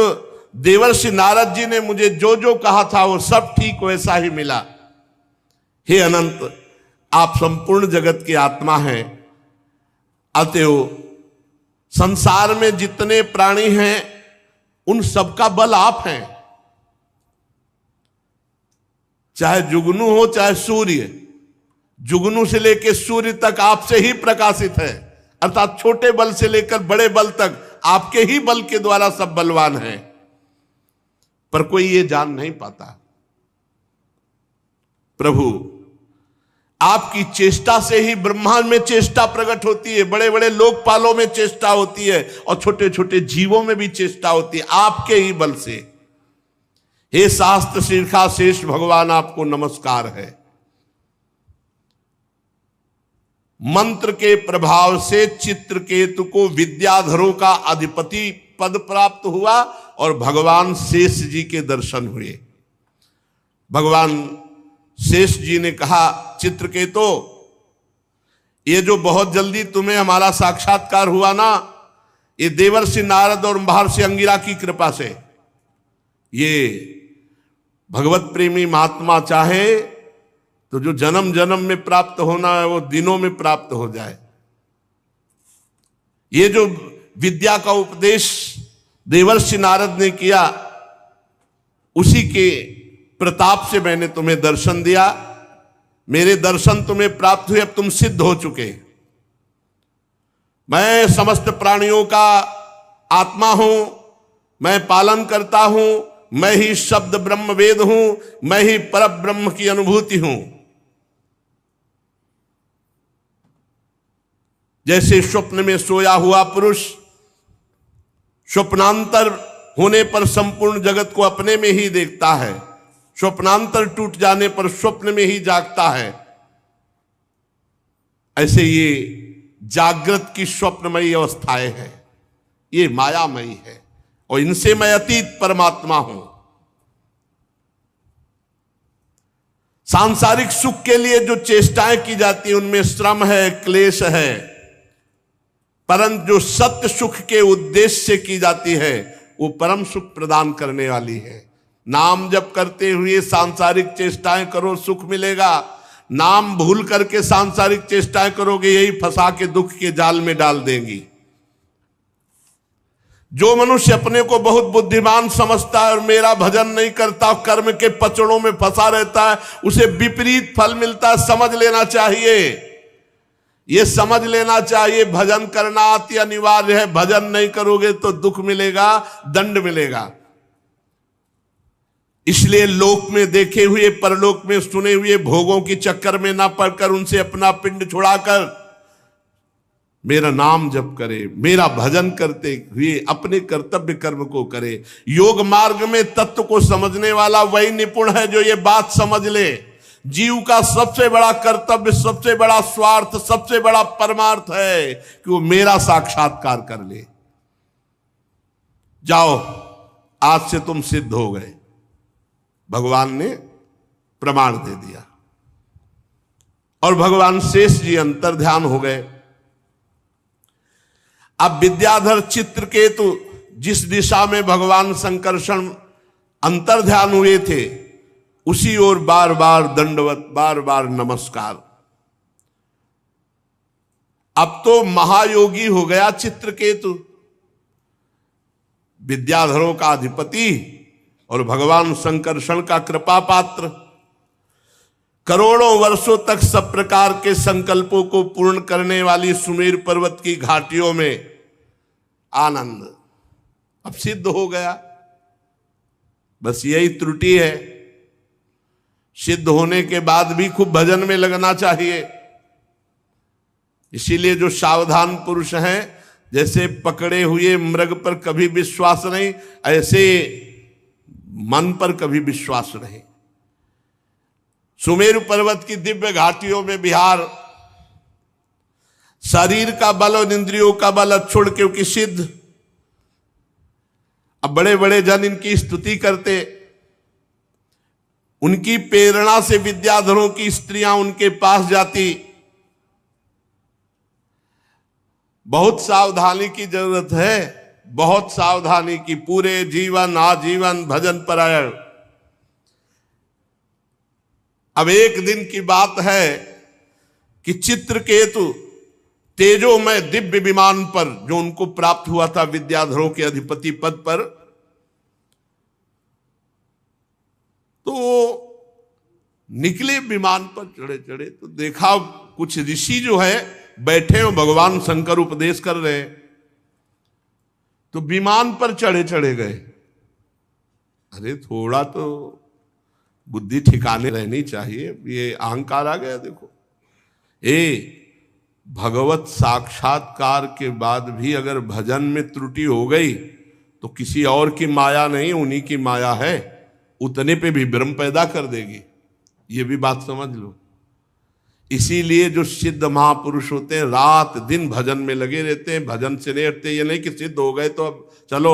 देवर्षि नारद जी ने मुझे जो जो कहा था वो सब ठीक वैसा ही मिला। हे अनंत, आप संपूर्ण जगत की आत्मा हैं। अतएव संसार में जितने प्राणी हैं, उन सबका बल आप हैं। चाहे जुगनू हो चाहे सूर्य, जुगनू से लेकर सूर्य तक आपसे ही प्रकाशित है। अर्थात छोटे बल से लेकर बड़े बल तक आपके ही बल के द्वारा सब बलवान हैं, पर कोई ये जान नहीं पाता। प्रभु आपकी चेष्टा से ही ब्रह्मांड में चेष्टा प्रकट होती है, बड़े बड़े लोकपालों में चेष्टा होती है और छोटे छोटे जीवों में भी चेष्टा होती है, आपके ही बल से। हे शास्त्र शीर्षा शेष भगवान, आपको नमस्कार है। मंत्र के प्रभाव से चित्रकेतु को विद्याधरों का अधिपति पद प्राप्त हुआ और भगवान शेष जी के दर्शन हुए। भगवान शेष जी ने कहा, चित्रकेतु, ये जो बहुत जल्दी तुम्हें हमारा साक्षात्कार हुआ ना, ये देवर्षि नारद और महर्षि अंगिरा की कृपा से। ये भगवत प्रेमी महात्मा चाहे तो जो जन्म जन्म में प्राप्त होना है वो दिनों में प्राप्त हो जाए। ये जो विद्या का उपदेश देवर्षि नारद ने किया, उसी के प्रताप से मैंने तुम्हें दर्शन दिया। मेरे दर्शन तुम्हें प्राप्त हुए, अब तुम सिद्ध हो चुके। मैं समस्त प्राणियों का आत्मा हूं, मैं पालन करता हूं, मैं ही शब्द ब्रह्म वेद हूं, मैं ही पर ब्रह्म की अनुभूति हूं। जैसे स्वप्न में सोया हुआ पुरुष स्वप्नांतर होने पर संपूर्ण जगत को अपने में ही देखता है, स्वप्नांतर टूट जाने पर स्वप्न में ही जागता है, ऐसे ये जागृत की स्वप्नमयी अवस्थाएं हैं, ये मायामयी है और इनसे मैं अतीत परमात्मा हूं। सांसारिक सुख के लिए जो चेष्टाएं की जाती है उनमें श्रम है, क्लेश है, परंतु जो सत्य सुख के उद्देश्य से की जाती है वो परम सुख प्रदान करने वाली है। नाम जप करते हुए सांसारिक चेष्टाएं करो, सुख मिलेगा। नाम भूल करके सांसारिक चेष्टाएं करोगे, यही फंसा के दुख के जाल में डाल देंगी। जो मनुष्य अपने को बहुत बुद्धिमान समझता है और मेरा भजन नहीं करता, कर्म के पचड़ों में फंसा रहता है, उसे विपरीत फल मिलता है। समझ लेना चाहिए, ये समझ लेना चाहिए, भजन करना अति अनिवार्य है। भजन नहीं करोगे तो दुख मिलेगा, दंड मिलेगा। इसलिए लोक में देखे हुए, परलोक में सुने हुए भोगों की चक्कर में ना पड़कर उनसे अपना पिंड छुड़ाकर मेरा नाम जप करे, मेरा भजन करते हुए अपने कर्तव्य कर्म को करे। योग मार्ग में तत्व को समझने वाला वही निपुण है जो ये बात समझ ले, जीव का सबसे बड़ा कर्तव्य, सबसे बड़ा स्वार्थ, सबसे बड़ा परमार्थ है कि वो मेरा साक्षात्कार कर ले। जाओ, आज से तुम सिद्ध हो गए। भगवान ने प्रमाण दे दिया और भगवान शेष जी अंतर ध्यान हो गए। अब विद्याधर चित्रकेतु जिस दिशा में भगवान संकर्षण अंतर ध्यान हुए थे, उसी ओर बार बार दंडवत, बार बार नमस्कार। अब तो महायोगी हो गया चित्रकेतु, विद्याधरों का अधिपति और भगवान संकर्षण का कृपा पात्र। करोड़ों वर्षों तक सब प्रकार के संकल्पों को पूर्ण करने वाली सुमेर पर्वत की घाटियों में आनंद अब सिद्ध हो गया। बस यही त्रुटि है, सिद्ध होने के बाद भी खूब भजन में लगना चाहिए। इसीलिए जो सावधान पुरुष हैं, जैसे पकड़े हुए मृग पर कभी विश्वास नहीं, ऐसे मन पर कभी विश्वास नहीं। सुमेरु पर्वत की दिव्य घाटियों में विहार, शरीर का बल और इंद्रियों का बल अक्षुण क्योंकि सिद्ध। अब बड़े बड़े जन इनकी स्तुति करते, उनकी प्रेरणा से विद्याधरों की स्त्रियां उनके पास जाती। बहुत सावधानी की जरूरत है, बहुत सावधानी की। पूरे जीवन आजीवन भजन परायण। अब एक दिन की बात है कि चित्रकेतु तेजोमय दिव्य विमान पर, जो उनको प्राप्त हुआ था विद्याधरों के अधिपति पद पर, तो निकले विमान पर चढ़े चढ़े तो देखा कुछ ऋषि जो है बैठे हो, भगवान शंकर उपदेश कर रहे हैं, तो विमान पर चढ़े चढ़े गए। अरे थोड़ा तो बुद्धि ठिकाने रहनी चाहिए, ये अहंकार आ गया। देखो भगवत साक्षात्कार के बाद भी अगर भजन में त्रुटि हो गई तो किसी और की माया नहीं, उन्हीं की माया है, उतने पे भी भ्रम पैदा कर देगी। ये भी बात समझ लो। इसीलिए जो सिद्ध महापुरुष होते हैं रात दिन भजन में लगे रहते हैं, भजन से नहीं हटते। ये नहीं कि सिद्ध हो गए तो अब चलो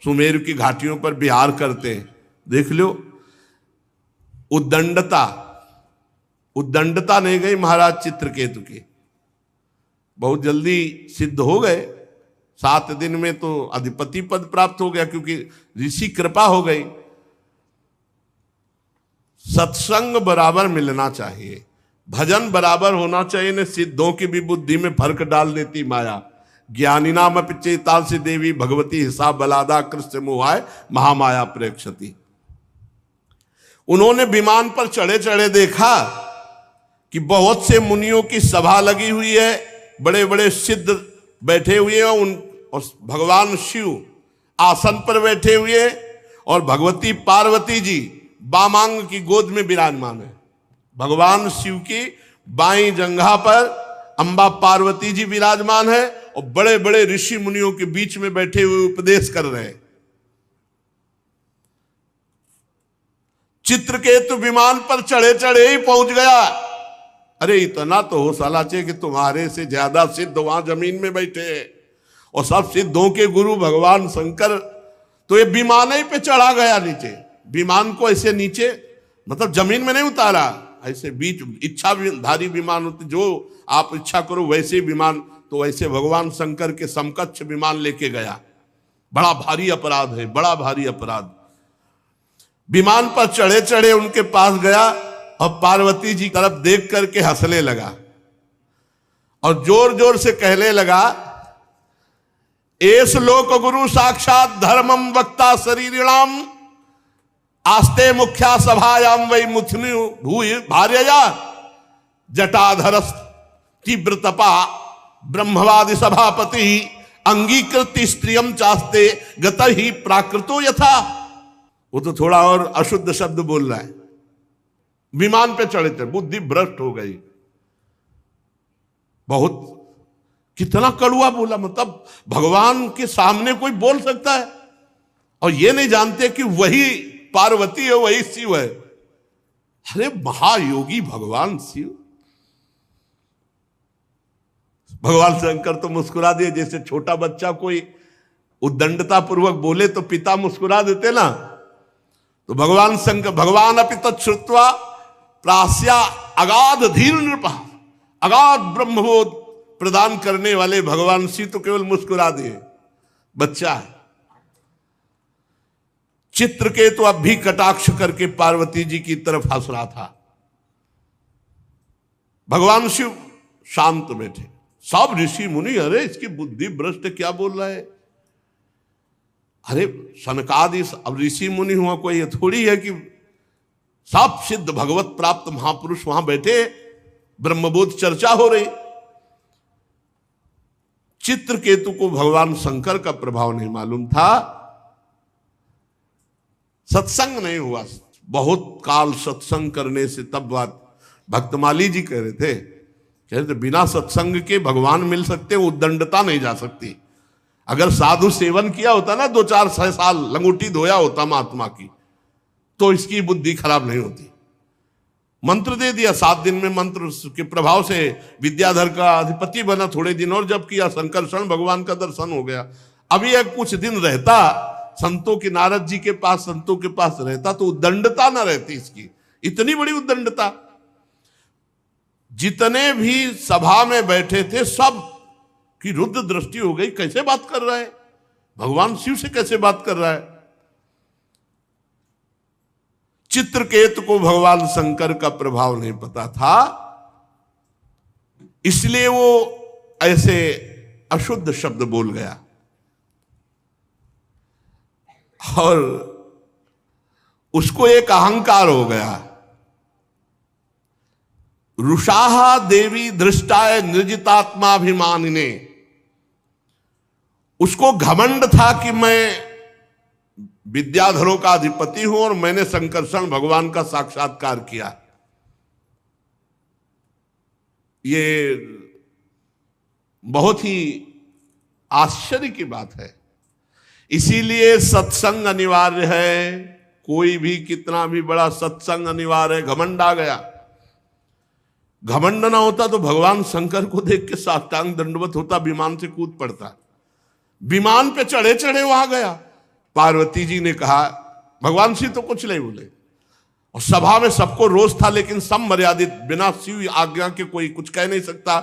सुमेरु की घाटियों पर विहार करते हैं। देख लो उद्दंडता नहीं गई महाराज चित्रकेतु की, बहुत जल्दी सिद्ध हो गए। 7 दिन में तो अधिपति पद प्राप्त हो गया, क्योंकि ऋषि कृपा हो गई। सत्संग बराबर मिलना चाहिए, भजन बराबर होना चाहिए। न सिद्धों की भी बुद्धि में फर्क डाल देती माया। ज्ञानी नाम पिचेताल से देवी भगवती हिसाब बलादा कृष्ण मोहाय महामाया प्रेक्षति। उन्होंने विमान पर चढ़े चढ़े देखा कि बहुत से मुनियों की सभा लगी हुई है, बड़े बड़े सिद्ध बैठे हुए हैं, और भगवान शिव आसन पर बैठे हुए, और भगवती पार्वती जी वामांग की गोद में विराजमान है। भगवान शिव की बाईं जंघा पर अंबा पार्वती जी विराजमान है, और बड़े बड़े ऋषि मुनियों के बीच में बैठे हुए उपदेश कर रहे हैं। चित्रकेतु विमान पर चढ़े चढ़े ही पहुंच गया। अरे इतना तो हो साला चाहिए कि तुम्हारे से ज्यादा सिद्ध वहां जमीन में बैठे हैं, और सब सिद्धों के गुरु भगवान शंकर। तो ये विमान ही पे चढ़ा गया नीचे। विमान को ऐसे नीचे मतलब जमीन में नहीं उतारा, ऐसे बीच इच्छाधारी विमान होते, जो आप इच्छा करो वैसे विमान। तो वैसे भगवान शंकर के समकक्ष विमान लेके गया। बड़ा भारी अपराध है, बड़ा भारी अपराध। विमान पर चढ़े चढ़े उनके पास गया, और पार्वती जी तरफ देख करके हंसने लगा, और जोर जोर से कहने लगा, एस लोक गुरु साक्षात धर्मम वक्ता शरीरिणाम आस्ते मुख्या सभायाम वै मुथुनि भूय भार्यया जटाधर तीव्र तपा ब्रह्मवादि सभापति अंगीकृत स्त्रियम चास्ते गत ही प्राकृतो यथा। वो तो थोड़ा और अशुद्ध शब्द बोल रहा है। विमान पे चढ़े थे, बुद्धि भ्रष्ट हो गई। बहुत कितना कड़ुआ बोला, मतलब भगवान के सामने कोई बोल सकता है, और ये नहीं जानते कि वही पार्वती है, वही शिव है। अरे महायोगी भगवान शिव। भगवान शंकर तो मुस्कुरा दिए, जैसे छोटा बच्चा कोई उद्दंडता पूर्वक बोले तो पिता मुस्कुरा देते ना। तो भगवान शंकर, भगवान अपि तच्छ्रुत्वा प्रास्या अगाध धीर नृप, अगाध ब्रह्मबोध प्रदान करने वाले भगवान शिव तो केवल मुस्कुरा दिए, बच्चा है। चित्रकेतु अब भी कटाक्ष करके पार्वती जी की तरफ हंस रहा था। भगवान शिव शांत बैठे। सब ऋषि मुनि, अरे इसकी बुद्धि भ्रष्ट क्या बोल रहा है। अरे सनकादि अब ऋषि मुनि हुआ, कोई ये थोड़ी है कि सब सिद्ध भगवत प्राप्त महापुरुष वहां बैठे, ब्रह्मबोध चर्चा हो रही। चित्रकेतु को भगवान शंकर का प्रभाव नहीं मालूम था, सत्संग नहीं हुआ। बहुत काल सत्संग करने से तब बात भक्तमाली जी कह रहे थे, बिना सत्संग के भगवान मिल सकते, उद्दंडता नहीं जा सकती। अगर साधु सेवन किया होता ना 2-4 साल, लंगोटी धोया होता महात्मा की, तो इसकी बुद्धि खराब नहीं होती। मंत्र दे दिया, 7 दिन में मंत्र के प्रभाव से विद्याधर का अधिपति बना। थोड़े दिन और जब किया, संकर्षण भगवान का दर्शन हो गया। अभी एक कुछ दिन रहता संतों के, नारद जी के पास, संतों के पास रहता, तो उद्दंडता ना रहती इसकी। इतनी बड़ी उद्दंडता। जितने भी सभा में बैठे थे सब की रुद्र दृष्टि हो गई, कैसे बात कर रहा है, भगवान शिव से कैसे बात कर रहा है। चित्रकेतु को भगवान शंकर का प्रभाव नहीं पता था, इसलिए वो ऐसे अशुद्ध शब्द बोल गया। और उसको एक अहंकार हो गया। रुषाहा देवी दृष्टाय निर्जितात्माभिमानिने, उसको घमंड था कि मैं विद्याधरों का अधिपति हूं और मैंने संकर्षण भगवान का साक्षात्कार किया। ये बहुत ही आश्चर्य की बात है। इसीलिए सत्संग अनिवार्य है। कोई भी कितना भी बड़ा सत्संग अनिवार्य है। घमंड आ गया, घमंड ना होता तो भगवान शंकर को देख के साष्टांग दंडवत होता, विमान से कूद पड़ता। विमान पे चढ़े चढ़े वहां गया। पार्वती जी ने कहा, भगवान शिव तो कुछ नहीं बोले और सभा में सबको रोष था, लेकिन सब मर्यादित, बिना शिव आज्ञा के कोई कुछ कह नहीं सकता।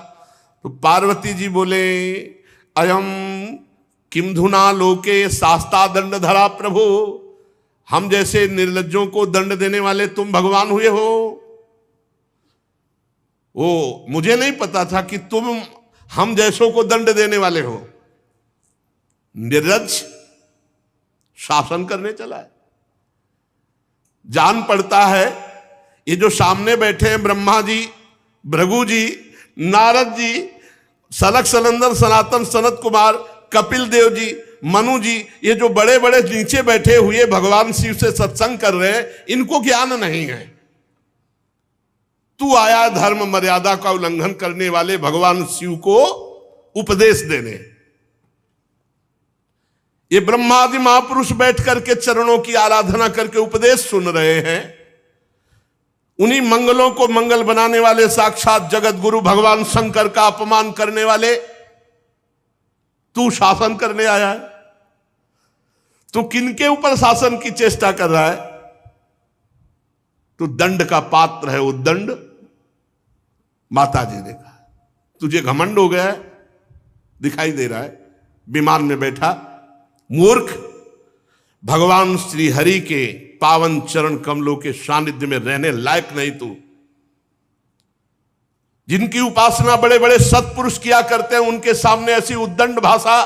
तो पार्वती जी बोले, अयम किम धुना लोके शास्ता दंड धरा प्रभु, हम जैसे निर्लज्जों को दंड देने वाले तुम भगवान हुए हो। वो मुझे नहीं पता था कि तुम हम जैसों को दंड देने वाले हो। निर्लज्ज शासन करने चला है। जान पड़ता है ये जो सामने बैठे हैं ब्रह्मा जी, भृगु जी, नारद जी, सनक सनंदन सनातन सनत कुमार, कपिल देव जी, मनु जी, ये जो बड़े बड़े नीचे बैठे हुए भगवान शिव से सत्संग कर रहे हैं, इनको ज्ञान नहीं है। तू आया धर्म मर्यादा का उल्लंघन करने वाले भगवान शिव को उपदेश देने। ये ब्रह्मादि महापुरुष बैठ करके चरणों की आराधना करके उपदेश सुन रहे हैं। उन्हीं मंगलों को मंगल बनाने वाले साक्षात जगत गुरु भगवान शंकर का अपमान करने वाले तू शासन करने आया है। तू किनके ऊपर शासन की चेष्टा कर रहा है? तू दंड का पात्र है। वो दंड माता जी ने कहा। तुझे घमंड हो गया है, दिखाई दे रहा है विमान में बैठा मूर्ख। भगवान श्री हरि के पावन चरण कमलों के सानिध्य में रहने लायक नहीं तू। जिनकी उपासना बड़े बड़े सत्पुरुष किया करते हैं, उनके सामने ऐसी उद्दंड भाषा।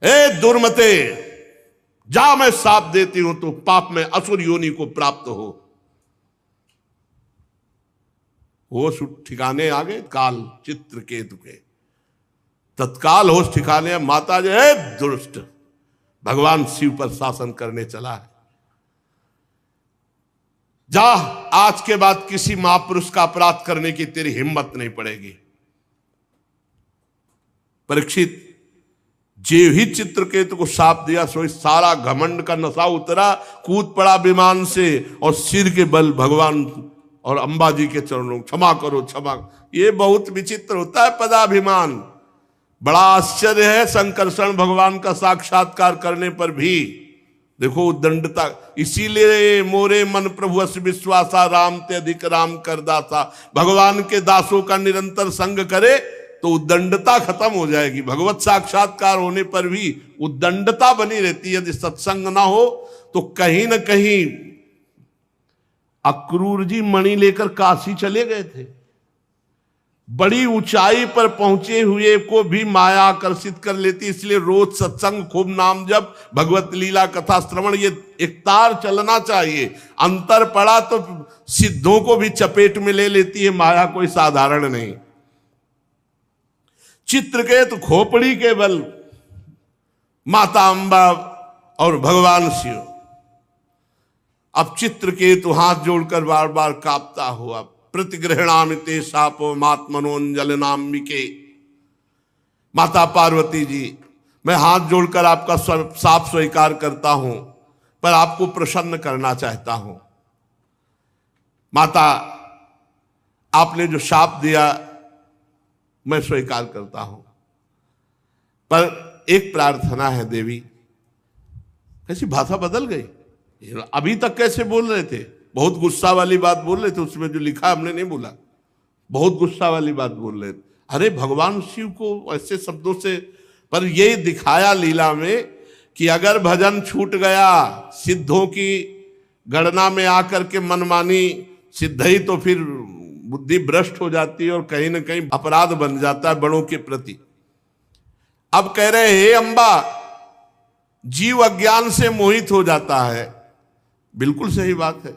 ए दुर्मते, जा, मैं साप देती हूं तो पाप में असुर योनि को प्राप्त हो। होश ठिकाने आ गए काल चित्रकेतु के, तत्काल होश ठिकाने। माता जो है दुष्ट, भगवान शिव पर शासन करने चला है। जा, आज के बाद किसी महापुरुष का अपराध करने की तेरी हिम्मत नहीं पड़ेगी। परीक्षित जे ही चित्रकेतु को शाप दिया, सो सारा घमंड का नशा उतरा, कूद पड़ा विमान से और सिर के बल भगवान और अंबा जी के चरणों, क्षमा करो क्षमा। ये बहुत विचित्र होता है पदाभिमान। बड़ा आश्चर्य है, संकर्षण भगवान का साक्षात्कार करने पर भी देखो दंडता। इसीलिए मोरे मन प्रभु अस विश्वासा, राम ते अधिक राम कर दासा। भगवान के दासों का निरंतर संग करे तो उद्दंडता खत्म हो जाएगी। भगवत साक्षात्कार होने पर भी उद्दंडता बनी रहती है। यदि सत्संग ना हो तो कहीं ना कहीं अक्रूर जी मणि लेकर काशी चले गए थे। बड़ी ऊंचाई पर पहुंचे हुए को भी माया आकर्षित कर लेती, इसलिए रोज सत्संग, खूब नाम जप, भगवत लीला कथा श्रवण, ये एक तार चलना चाहिए। अंतर पड़ा तो सिद्धों को भी चपेट में ले लेती है माया, कोई साधारण नहीं। चित्रकेतु खोपड़ी के बल माता अंबा और भगवान शिव। अब चित्रकेतु हाथ जोड़कर बार बार कांपता हुआ, प्रतिगृहणामिते शापो मात्मनोंजलनाम्बिके। माता पार्वती जी, मैं हाथ जोड़कर आपका शाप स्वीकार करता हूं, पर आपको प्रसन्न करना चाहता हूं। माता, आपने जो शाप दिया मैं स्वीकार करता हूं, पर एक प्रार्थना है देवी। कैसी भाषा बदल गई। अभी तक कैसे बोल रहे थे, बहुत गुस्सा वाली बात बोल रहे थे। उसमें जो लिखा हमने नहीं बोला, बहुत गुस्सा वाली बात बोल रहे थे। अरे भगवान शिव को ऐसे शब्दों से, पर ये दिखाया लीला में कि अगर भजन छूट गया, सिद्धों की गणना में आकर के मनमानी सिद्ध ही, तो फिर बुद्धि भ्रष्ट हो जाती है और कहीं ना कहीं अपराध बन जाता है बड़ों के प्रति। अब कह रहे, हे अंबा, जीव अज्ञान से मोहित हो जाता है। बिल्कुल सही बात है।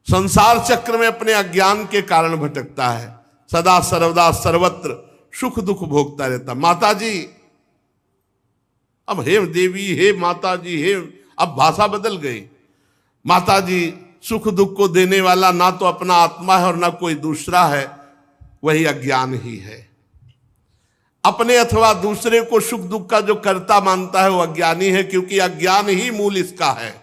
संसार चक्र में अपने अज्ञान के कारण भटकता है, सदा सर्वदा सर्वत्र सुख दुख भोगता रहता। माता जी, अब हे देवी, हे माता जी, हे, अब भाषा बदल गई। माता जी, सुख दुख को देने वाला ना तो अपना आत्मा है और ना कोई दूसरा है, वही अज्ञान ही है। अपने अथवा दूसरे को सुख दुख का जो कर्ता मानता है वो अज्ञानी है, क्योंकि अज्ञान ही मूल इसका है।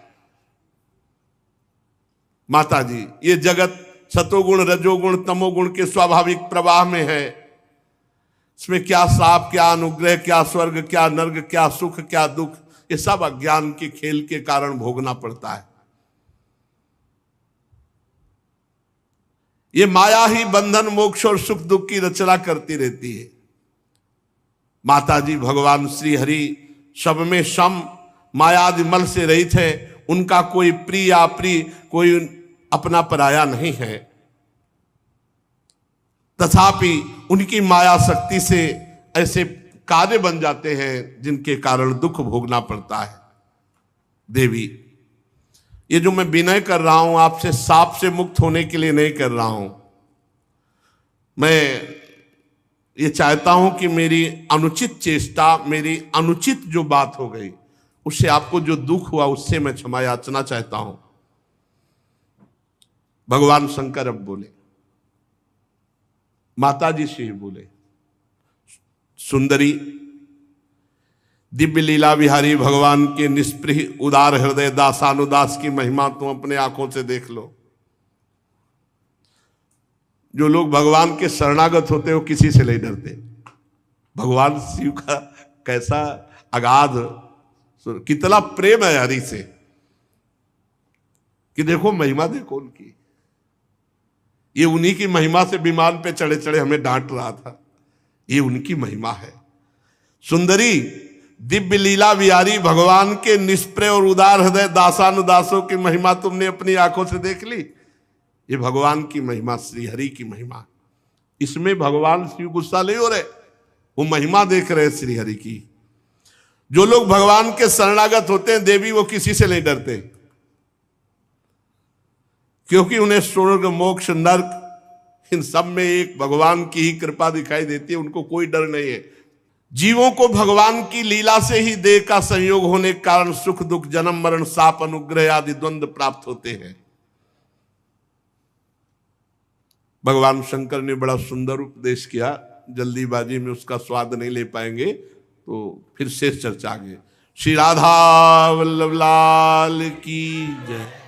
माता जी, ये जगत सतोगुण रजोगुण तमोगुण के स्वाभाविक प्रवाह में है। इसमें क्या श्राप, क्या अनुग्रह, क्या स्वर्ग, क्या नर्क, क्या सुख, क्या दुख, ये सब अज्ञान के खेल के कारण भोगना पड़ता है। ये माया ही बंधन मोक्ष और सुख दुख की रचना करती रहती है। माता जी भगवान श्री हरि सब में सम मायादि मल से रहित है। उनका कोई प्रिय अप्रिय, कोई अपना पराया नहीं है। तथापि उनकी माया शक्ति से ऐसे कार्य बन जाते हैं जिनके कारण दुख भोगना पड़ता है। देवी, ये जो मैं विनय कर रहा हूं आपसे, साप से मुक्त होने के लिए नहीं कर रहा हूं। मैं ये चाहता हूं कि मेरी अनुचित चेष्टा, मेरी अनुचित जो बात हो गई, उससे आपको जो दुख हुआ उससे मैं क्षमा याचना चाहता हूं। भगवान शंकर अब बोले, माता जी से ही बोले, सुंदरी, दिव्य लीला विहारी भगवान के निष्प्रिय उदार हृदय दासानुदास की महिमा तुम अपने आंखों से देख लो। जो लोग भगवान के शरणागत होते हो किसी से नहीं डरते। भगवान शिव का कैसा अगाध, कितना प्रेम है हरि से, कि देखो महिमा देखो उनकी। ये उन्हीं की महिमा से विमान पे चढ़े चढ़े हमें डांट रहा था, ये उनकी महिमा है। सुंदरी, दिव्य लीला विहारी भगवान के निष्प्रिय और उदार हृदय दासानुदासों की महिमा तुमने अपनी आंखों से देख ली। ये भगवान की महिमा, श्री हरि की महिमा। इसमें भगवान शिव गुस्सा नहीं हो रहे, वो महिमा देख रहे श्री हरि की। जो लोग भगवान के शरणागत होते हैं देवी, वो किसी से नहीं डरते, क्योंकि उन्हें स्वर्ग मोक्ष नर्क इन सब में एक भगवान की ही कृपा दिखाई देती है। उनको कोई डर नहीं है। जीवों को भगवान की लीला से ही देह का संयोग होने के कारण सुख दुख, जन्म मरण, शाप, अनुग्रह आदि द्वंद्व प्राप्त होते हैं। भगवान शंकर ने बड़ा सुंदर उपदेश किया, जल्दीबाजी में उसका स्वाद नहीं ले पाएंगे, तो फिर शेष चर्चा आगे। श्री राधा वल्लभ लाल की जय।